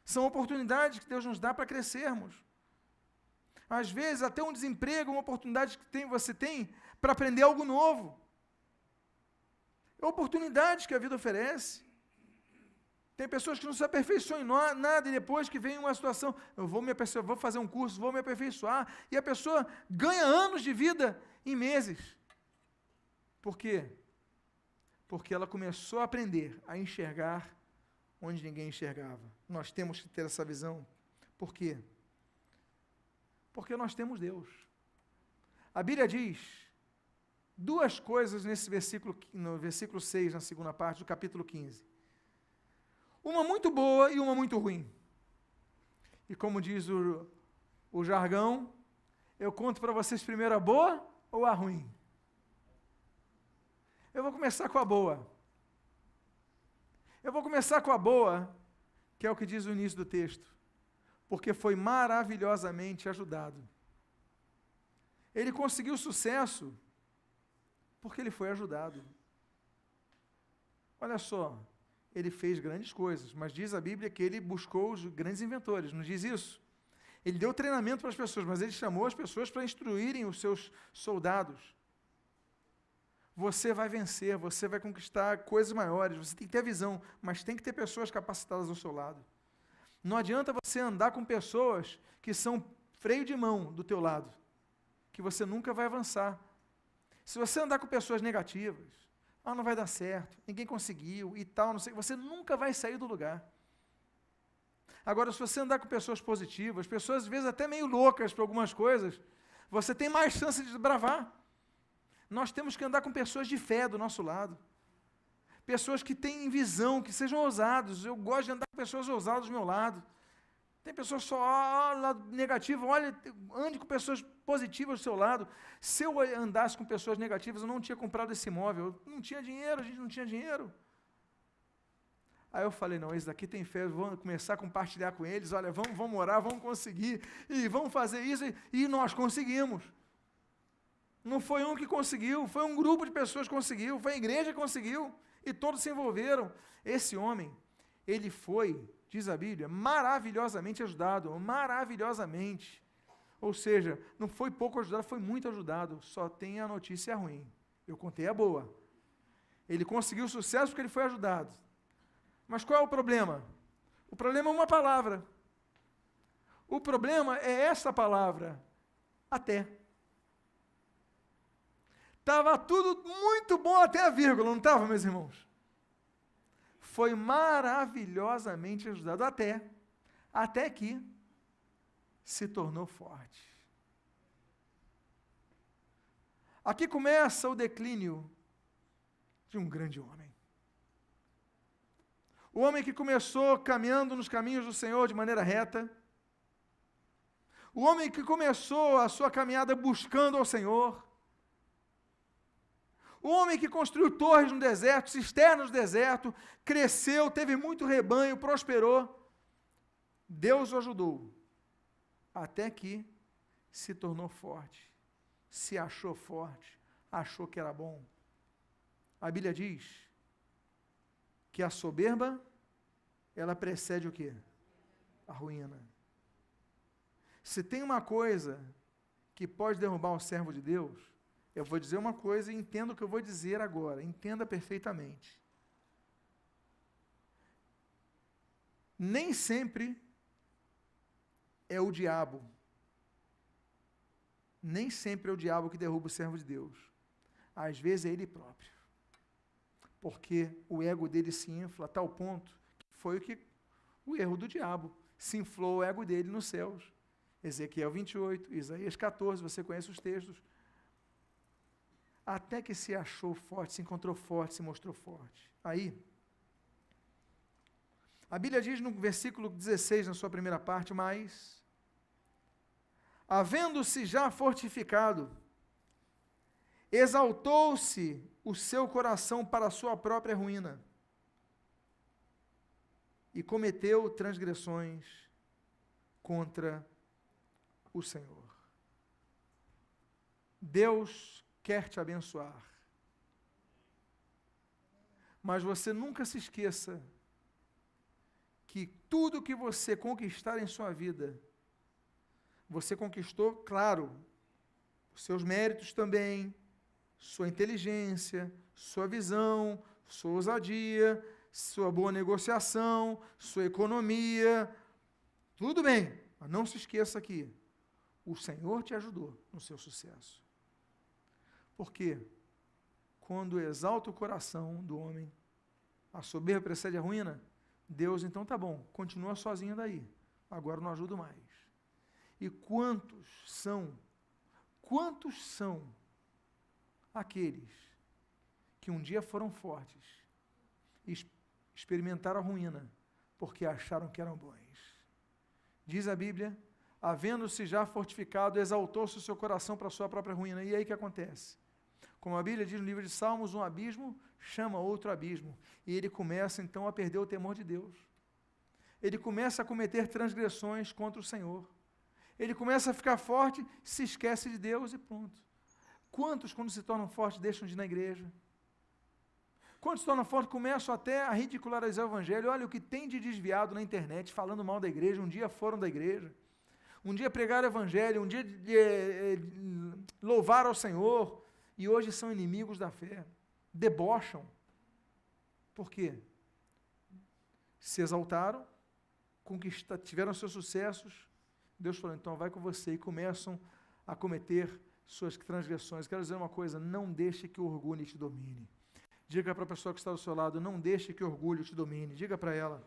São oportunidades que Deus nos dá para crescermos. Às vezes, até um desemprego, uma oportunidade que você tem para aprender algo novo. É oportunidades que a vida oferece. Tem pessoas que não se aperfeiçoam em nada e depois que vem uma situação, eu vou fazer um curso, vou me aperfeiçoar, e a pessoa ganha anos de vida em meses. Por quê? Porque ela começou a aprender a enxergar onde ninguém enxergava. Nós temos que ter essa visão. Por quê? Porque nós temos Deus. A Bíblia diz duas coisas nesse versículo, no versículo 6, na segunda parte do capítulo 15. Uma muito boa e uma muito ruim. E como diz o jargão, eu conto para vocês primeiro a boa ou a ruim? Eu vou começar com a boa. Eu vou começar com a boa, que é o que diz o início do texto. Porque foi maravilhosamente ajudado. Ele conseguiu sucesso porque ele foi ajudado. Olha só, ele fez grandes coisas, mas diz a Bíblia que ele buscou os grandes inventores, não diz isso? Ele deu treinamento para as pessoas, mas ele chamou as pessoas para instruírem os seus soldados. Você vai vencer, você vai conquistar coisas maiores, você tem que ter a visão, mas tem que ter pessoas capacitadas ao seu lado. Não adianta você andar com pessoas que são freio de mão do teu lado, que você nunca vai avançar. Se você andar com pessoas negativas, não vai dar certo, ninguém conseguiu e tal, não sei, você nunca vai sair do lugar. Agora, se você andar com pessoas positivas, pessoas às vezes até meio loucas para algumas coisas, você tem mais chance de desbravar. Nós temos que andar com pessoas de fé do nosso lado. Pessoas que têm visão, que sejam ousados. Eu gosto de andar com pessoas ousadas do meu lado. Tem pessoas só lado negativo, olha, ande com pessoas positivas do seu lado. Se eu andasse com pessoas negativas, eu não tinha comprado esse imóvel. Eu não tinha dinheiro, a gente não tinha dinheiro. Aí eu falei, não, esse daqui tem fé, vou começar a compartilhar com eles, olha, vamos orar, vamos conseguir, e vamos fazer isso, e nós conseguimos. Não foi um que conseguiu, foi um grupo de pessoas que conseguiu, foi a igreja que conseguiu, e todos se envolveram. Esse homem, ele foi, diz a Bíblia, maravilhosamente ajudado, maravilhosamente. Ou seja, não foi pouco ajudado, foi muito ajudado, só tem a notícia ruim. Eu contei a boa. Ele conseguiu sucesso porque ele foi ajudado. Mas qual é o problema? O problema é uma palavra. O problema é essa palavra, até. Estava tudo muito bom até a vírgula, não estava, meus irmãos? Foi maravilhosamente ajudado até que se tornou forte. Aqui começa o declínio de um grande homem. O homem que começou caminhando nos caminhos do Senhor de maneira reta. O homem que começou a sua caminhada buscando ao Senhor. O homem que construiu torres no deserto, cisternas no deserto, cresceu, teve muito rebanho, prosperou. Deus o ajudou, até que se tornou forte, se achou forte, achou que era bom. A Bíblia diz que a soberba, ela precede o quê? A ruína. Se tem uma coisa que pode derrubar um servo de Deus, eu vou dizer uma coisa e entenda o que eu vou dizer agora, entenda perfeitamente. Nem sempre é o diabo nem sempre é o diabo que derruba o servo de Deus. Às vezes é ele próprio. Porque o ego dele se infla a tal ponto que foi o erro do diabo. Se inflou o ego dele nos céus. Ezequiel 28, Isaías 14, você conhece os textos. Até que se achou forte, se encontrou forte, se mostrou forte. Aí, a Bíblia diz no versículo 16, na sua primeira parte, mas, havendo-se já fortificado, exaltou-se o seu coração para a sua própria ruína, e cometeu transgressões contra o Senhor. Deus quer te abençoar, mas você nunca se esqueça que tudo que você conquistar em sua vida, você conquistou, claro, os seus méritos também, sua inteligência, sua visão, sua ousadia, sua boa negociação, sua economia, tudo bem, mas não se esqueça que o Senhor te ajudou no seu sucesso. Porque quando exalta o coração do homem, a soberba precede a ruína, Deus, então tá bom, continua sozinho daí, agora não ajudo mais. E quantos são aqueles que um dia foram fortes e experimentaram a ruína, porque acharam que eram bons? Diz a Bíblia, havendo-se já fortificado, exaltou-se o seu coração para a sua própria ruína. E aí o que acontece? Como a Bíblia diz no livro de Salmos, um abismo chama outro abismo. E ele começa então a perder o temor de Deus. Ele começa a cometer transgressões contra o Senhor. Ele começa a ficar forte, se esquece de Deus e pronto. Quantos, quando se tornam fortes, deixam de ir na igreja? Quantos se tornam fortes, começam até a ridicularizar o Evangelho? Olha o que tem de desviado na internet, falando mal da igreja, um dia foram da igreja. Um dia pregaram o Evangelho, um dia louvaram ao Senhor, e hoje são inimigos da fé, debocham. Por quê? Se exaltaram, tiveram seus sucessos, Deus falou, então vai com você, e começam a cometer suas transgressões. Quero dizer uma coisa, não deixe que o orgulho te domine. Diga para a pessoa que está do seu lado, não deixe que o orgulho te domine. Diga para ela.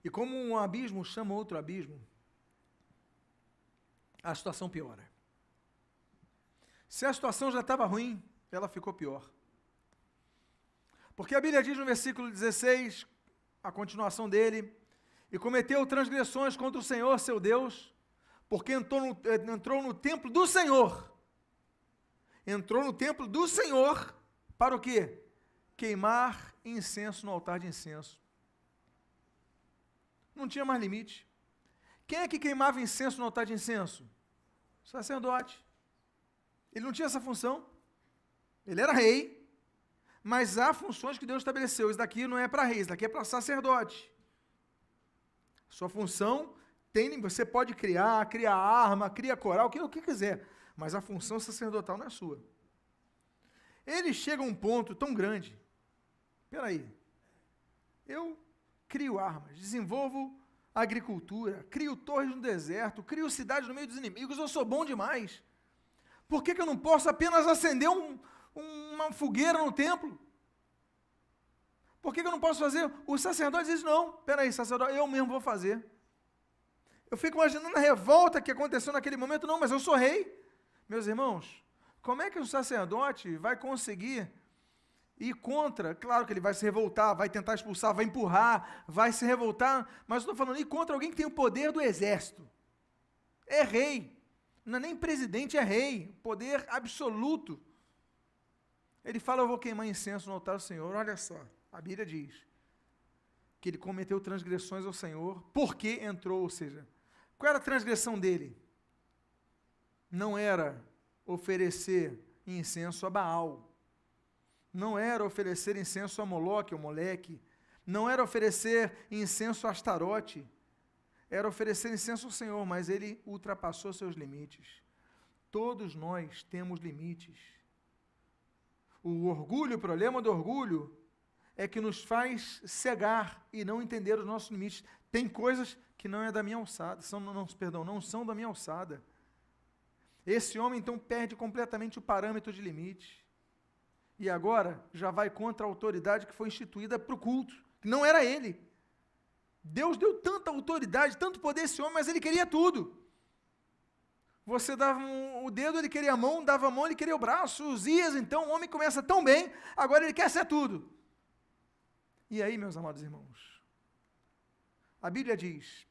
E como um abismo chama outro abismo, a situação piora. Se a situação já estava ruim, ela ficou pior. Porque a Bíblia diz no versículo 16, a continuação dele, e cometeu transgressões contra o Senhor, seu Deus, porque entrou no templo do Senhor. Entrou no templo do Senhor, para o quê? Queimar incenso no altar de incenso. Não tinha mais limite. Quem é que queimava incenso no altar de incenso? O sacerdote. Ele não tinha essa função. Ele era rei, mas há funções que Deus estabeleceu. Isso daqui não é para rei, isso daqui é para sacerdote. Sua função você pode criar arma, cria coral, o que quiser, mas a função sacerdotal não é sua. Ele chega a um ponto tão grande. Espera aí. Eu crio armas, desenvolvo agricultura, crio torres no deserto, crio cidades no meio dos inimigos, eu sou bom demais. Por que eu não posso apenas acender uma fogueira no templo? Por que eu não posso fazer? Os sacerdotes dizem, não, peraí, sacerdote, eu mesmo vou fazer. Eu fico imaginando a revolta que aconteceu naquele momento, não, mas eu sou rei. Meus irmãos, como é que o sacerdote vai conseguir ir contra? Claro que ele vai se revoltar, vai tentar expulsar, vai empurrar, vai se revoltar, mas eu estou falando, ir contra alguém que tem o poder do exército. É rei, não é nem presidente, é rei, poder absoluto. Ele fala, eu vou queimar incenso no altar do Senhor. Olha só, a Bíblia diz que ele cometeu transgressões ao Senhor, porque entrou, ou seja, qual era a transgressão dele? Não era oferecer incenso a Baal, não era oferecer incenso a Moloque ou Moleque, não era oferecer incenso a Astarote, era oferecer incenso ao Senhor, mas ele ultrapassou seus limites. Todos nós temos limites. O orgulho, o problema do orgulho, é que nos faz cegar e não entender os nossos limites. Tem coisas que não é da minha alçada, não são da minha alçada. Esse homem, então, perde completamente o parâmetro de limite. E agora já vai contra a autoridade que foi instituída para o culto, que não era ele. Deus deu tanta autoridade, tanto poder a esse homem, mas ele queria tudo. Você dava o dedo, ele queria a mão, dava a mão, ele queria o braço. Uzias, então, o homem começa tão bem, agora ele quer ser tudo. E aí, meus amados irmãos, a Bíblia diz,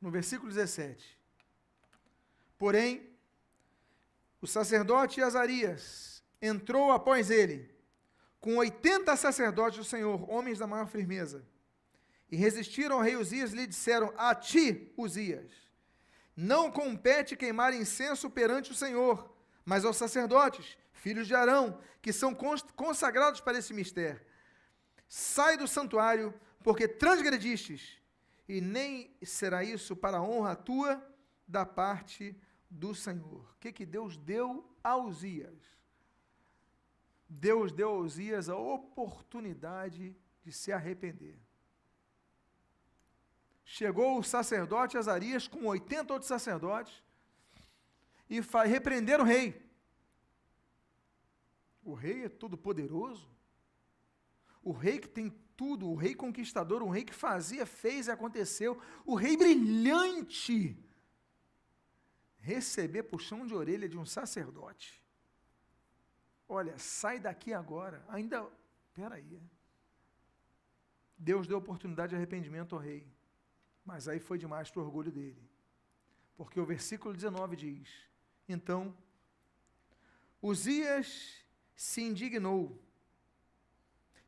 no versículo 17, porém, o sacerdote Azarias entrou após ele, com 80 sacerdotes do Senhor, homens da maior firmeza, e resistiram ao rei Uzias e lhe disseram, a ti, Uzias, não compete queimar incenso perante o Senhor, mas aos sacerdotes, filhos de Arão, que são consagrados para esse mistério. Sai do santuário, porque transgredistes, e nem será isso para a honra tua da parte do Senhor. O que Deus deu a Uzias? Deus deu a Uzias a oportunidade de se arrepender. Chegou o sacerdote Azarias com 80 outros sacerdotes e repreenderam o rei. O rei é todo poderoso. O rei que tem tudo, o rei conquistador, o rei que fazia, fez e aconteceu. O rei brilhante. Receber puxão de orelha de um sacerdote. Olha, sai daqui agora. Ainda, peraí. Deus deu oportunidade de arrependimento ao rei. Mas aí foi demais para o orgulho dele. Porque o versículo 19 diz, então, Uzias se indignou.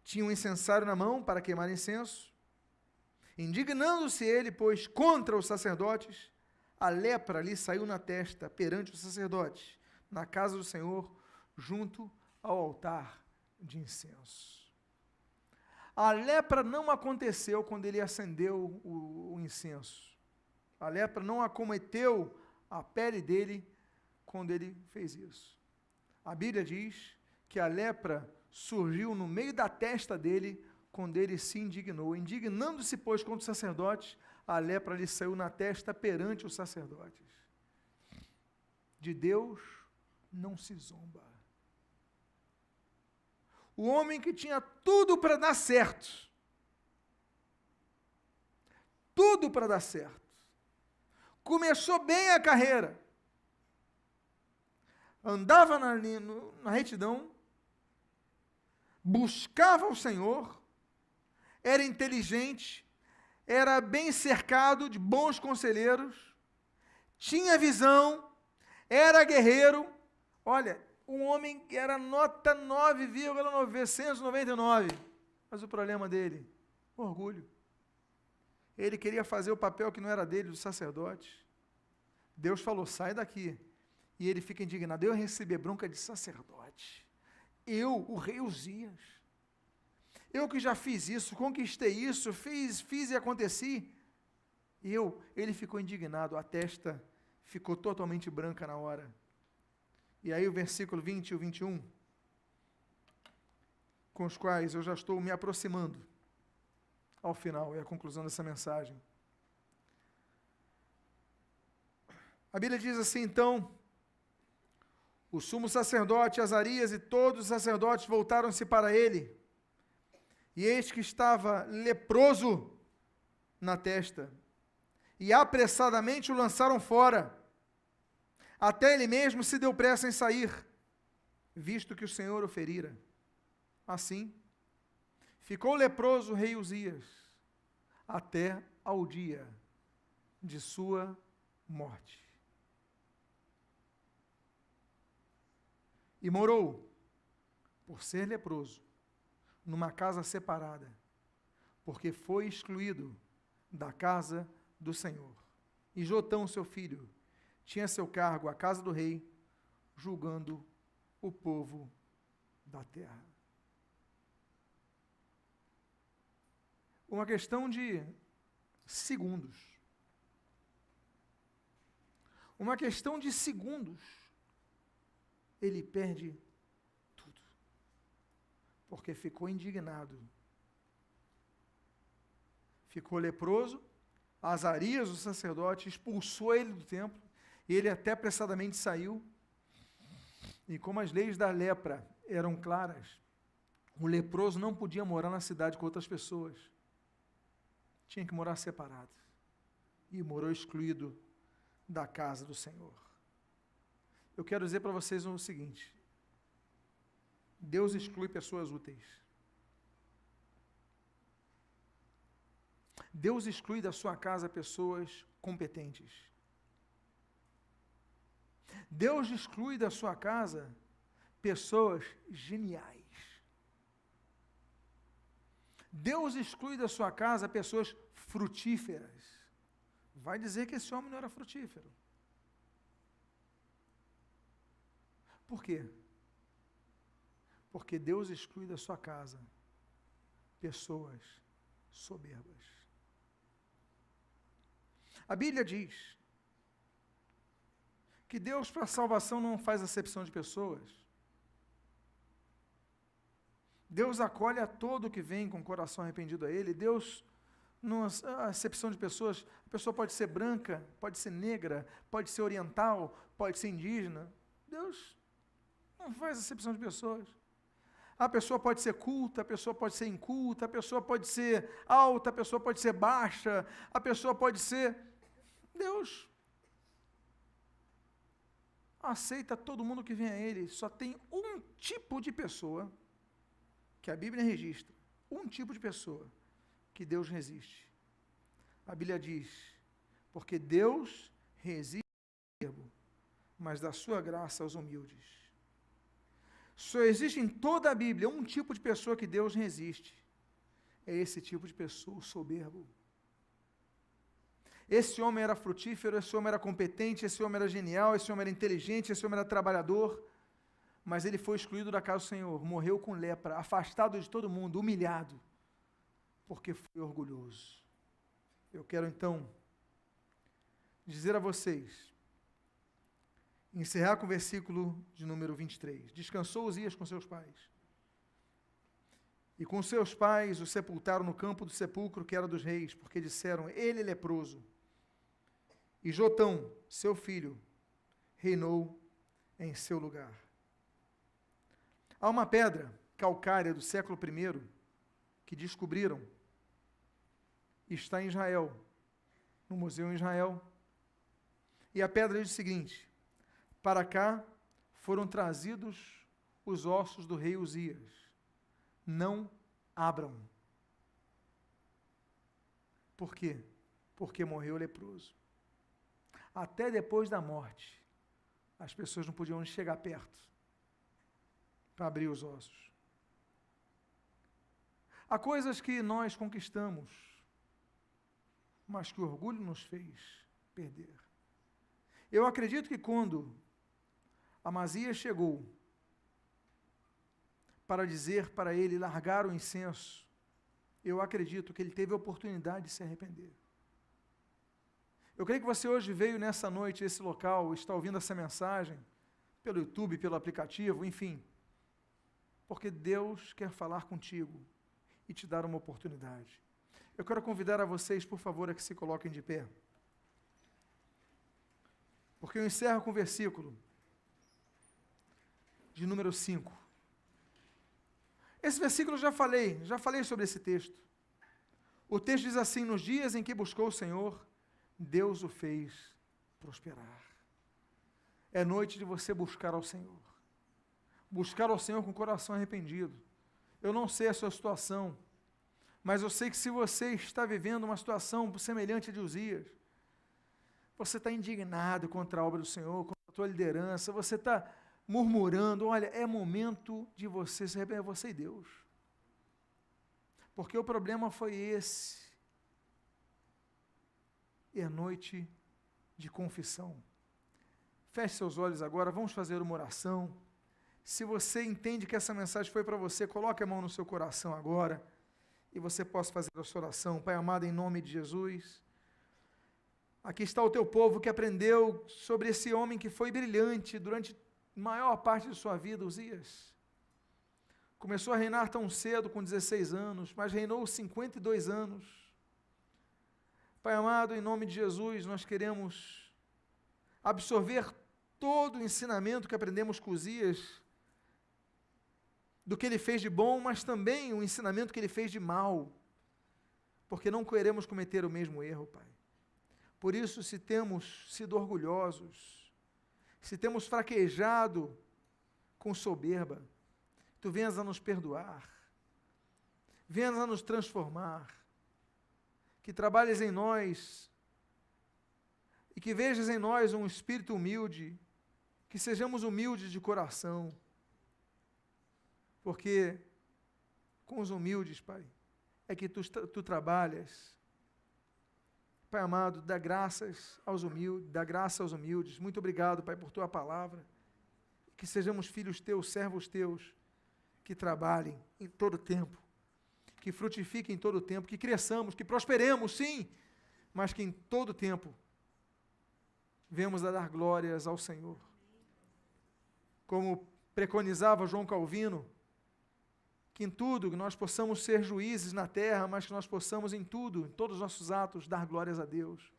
Tinha um incensário na mão para queimar incenso. Indignando-se ele, pois, contra os sacerdotes, a lepra lhe saiu na testa perante os sacerdotes, na casa do Senhor, junto ao altar de incenso. A lepra não aconteceu quando ele acendeu o incenso. A lepra não acometeu a pele dele quando ele fez isso. A Bíblia diz que a lepra surgiu no meio da testa dele quando ele se indignou. Indignando-se, pois, contra os sacerdotes, a lepra lhe saiu na testa perante os sacerdotes. De Deus não se zomba. O homem que tinha tudo para dar certo. Tudo para dar certo. Começou bem a carreira. Andava na retidão. Buscava o Senhor. Era inteligente. Era bem cercado de bons conselheiros. Tinha visão. Era guerreiro. Olha, um homem que era nota 9,999. Mas o problema dele, orgulho. Ele queria fazer o papel que não era dele, do sacerdote. Deus falou, sai daqui. E ele fica indignado. Eu recebi bronca de sacerdote. Eu, o rei Uzias. Eu que já fiz isso, conquistei isso, fiz e aconteci. Ele ficou indignado, a testa ficou totalmente branca na hora. E aí o versículo 20 e o 21, com os quais eu já estou me aproximando ao final, é a conclusão dessa mensagem. A Bíblia diz assim, então, o sumo sacerdote Azarias e todos os sacerdotes voltaram-se para ele, e eis que estava leproso na testa, e apressadamente o lançaram fora. Até ele mesmo se deu pressa em sair, visto que o Senhor o ferira. Assim, ficou leproso o rei Uzias, até ao dia de sua morte. E morou, por ser leproso, numa casa separada, porque foi excluído da casa do Senhor. E Jotão, seu filho, tinha a seu cargo a casa do rei, julgando o povo da terra. Uma questão de segundos. Uma questão de segundos. Ele perde tudo. porque ficou indignado. Ficou leproso, Azarias, o sacerdote, expulsou ele do templo, e ele até apressadamente saiu. E como as leis da lepra eram claras, o leproso não podia morar na cidade com outras pessoas. Tinha que morar separado. E morou excluído da casa do Senhor. Eu quero dizer para vocês o seguinte: Deus exclui pessoas úteis. Deus exclui da sua casa pessoas competentes. Deus exclui da sua casa pessoas geniais. Deus exclui da sua casa pessoas frutíferas. Vai dizer que esse homem não era frutífero. Por quê? Porque Deus exclui da sua casa pessoas soberbas. A Bíblia diz que Deus, para a salvação, não faz acepção de pessoas. Deus acolhe a todo que vem com o coração arrependido a Ele. Deus, não há acepção de pessoas. A pessoa pode ser branca, pode ser negra, pode ser oriental, pode ser indígena. Deus não faz acepção de pessoas. A pessoa pode ser culta, a pessoa pode ser inculta, a pessoa pode ser alta, a pessoa pode ser baixa, a pessoa pode ser... Deus aceita todo mundo que vem a Ele. Só tem um tipo de pessoa que a Bíblia registra, um tipo de pessoa que Deus resiste. A Bíblia diz, porque Deus resiste ao soberbo, mas dá sua graça aos humildes. Só existe em toda a Bíblia um tipo de pessoa que Deus resiste. É esse tipo de pessoa, o soberbo. Esse homem era frutífero, esse homem era competente, esse homem era genial, esse homem era inteligente, esse homem era trabalhador, mas ele foi excluído da casa do Senhor, morreu com lepra, afastado de todo mundo, humilhado, porque foi orgulhoso. Eu quero então dizer a vocês, encerrar com o versículo de número 23. Descansou Uzias com seus pais. E com seus pais o sepultaram no campo do sepulcro que era dos reis, porque disseram, ele é leproso. E Jotão, seu filho, reinou em seu lugar. Há uma pedra calcária do século I que descobriram, está em Israel, no museu em Israel. E a pedra diz o seguinte, para cá foram trazidos os ossos do rei Uzias, não abram. Por quê? Porque morreu leproso. Até depois da morte, as pessoas não podiam chegar perto para abrir os ossos. Há coisas que nós conquistamos, mas que o orgulho nos fez perder. Eu acredito que quando Amazias chegou para dizer para ele largar o incenso, eu acredito que ele teve a oportunidade de se arrepender. Eu creio que você hoje veio nessa noite, nesse local, está ouvindo essa mensagem, pelo YouTube, pelo aplicativo, enfim, porque Deus quer falar contigo e te dar uma oportunidade. Eu quero convidar a vocês, por favor, a que se coloquem de pé. Porque eu encerro com o versículo de número 5. Esse versículo eu já falei sobre esse texto. O texto diz assim, nos dias em que buscou o Senhor, Deus o fez prosperar. É noite de você buscar ao Senhor. Buscar ao Senhor com o coração arrependido. Eu não sei a sua situação, mas eu sei que se você está vivendo uma situação semelhante a de Uzias, você está indignado contra a obra do Senhor, contra a tua liderança, você está murmurando, olha, é momento de você se arrepender, você e Deus. Porque o problema foi esse. É noite de confissão. Feche seus olhos agora, vamos fazer uma oração. Se você entende que essa mensagem foi para você, coloque a mão no seu coração agora e você possa fazer a sua oração. Pai amado, em nome de Jesus, aqui está o teu povo que aprendeu sobre esse homem que foi brilhante durante a maior parte de sua vida, Uzias. Começou a reinar tão cedo, com 16 anos, mas reinou 52 anos. Pai amado, em nome de Jesus, nós queremos absorver todo o ensinamento que aprendemos com Uzias, do que ele fez de bom, mas também o ensinamento que ele fez de mal, porque não queremos cometer o mesmo erro, Pai. Por isso, se temos sido orgulhosos, se temos fraquejado com soberba, Tu venhas a nos perdoar, venhas a nos transformar, que trabalhes em nós e que vejas em nós um espírito humilde, que sejamos humildes de coração, porque com os humildes, Pai, é que Tu trabalhas. Pai amado, dá graça aos humildes. Muito obrigado, Pai, por Tua palavra. Que sejamos filhos Teus, servos Teus, que trabalhem em todo tempo, que frutifiquem em todo tempo, que cresçamos, que prosperemos, sim, mas que em todo tempo venhamos a dar glórias ao Senhor. Como preconizava João Calvino, que em tudo nós possamos ser juízes na terra, mas que nós possamos em tudo, em todos os nossos atos, dar glórias a Deus.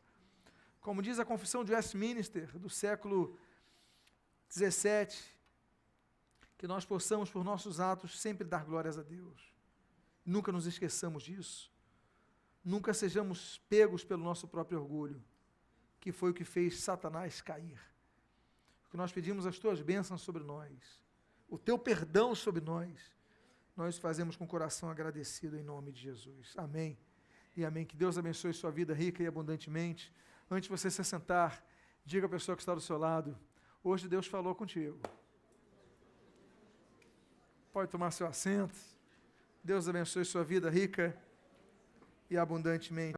Como diz a Confissão de Westminster, do século XVII, que nós possamos, por nossos atos, sempre dar glórias a Deus. Nunca nos esqueçamos disso. Nunca sejamos pegos pelo nosso próprio orgulho, que foi o que fez Satanás cair. O que nós pedimos as Tuas bênçãos sobre nós, o Teu perdão sobre nós fazemos com o coração agradecido em nome de Jesus. Amém e amém. Que Deus abençoe sua vida rica e abundantemente. Antes de você se assentar, diga à pessoa que está do seu lado, hoje Deus falou contigo. Pode tomar seu assento. Deus abençoe sua vida rica e abundantemente.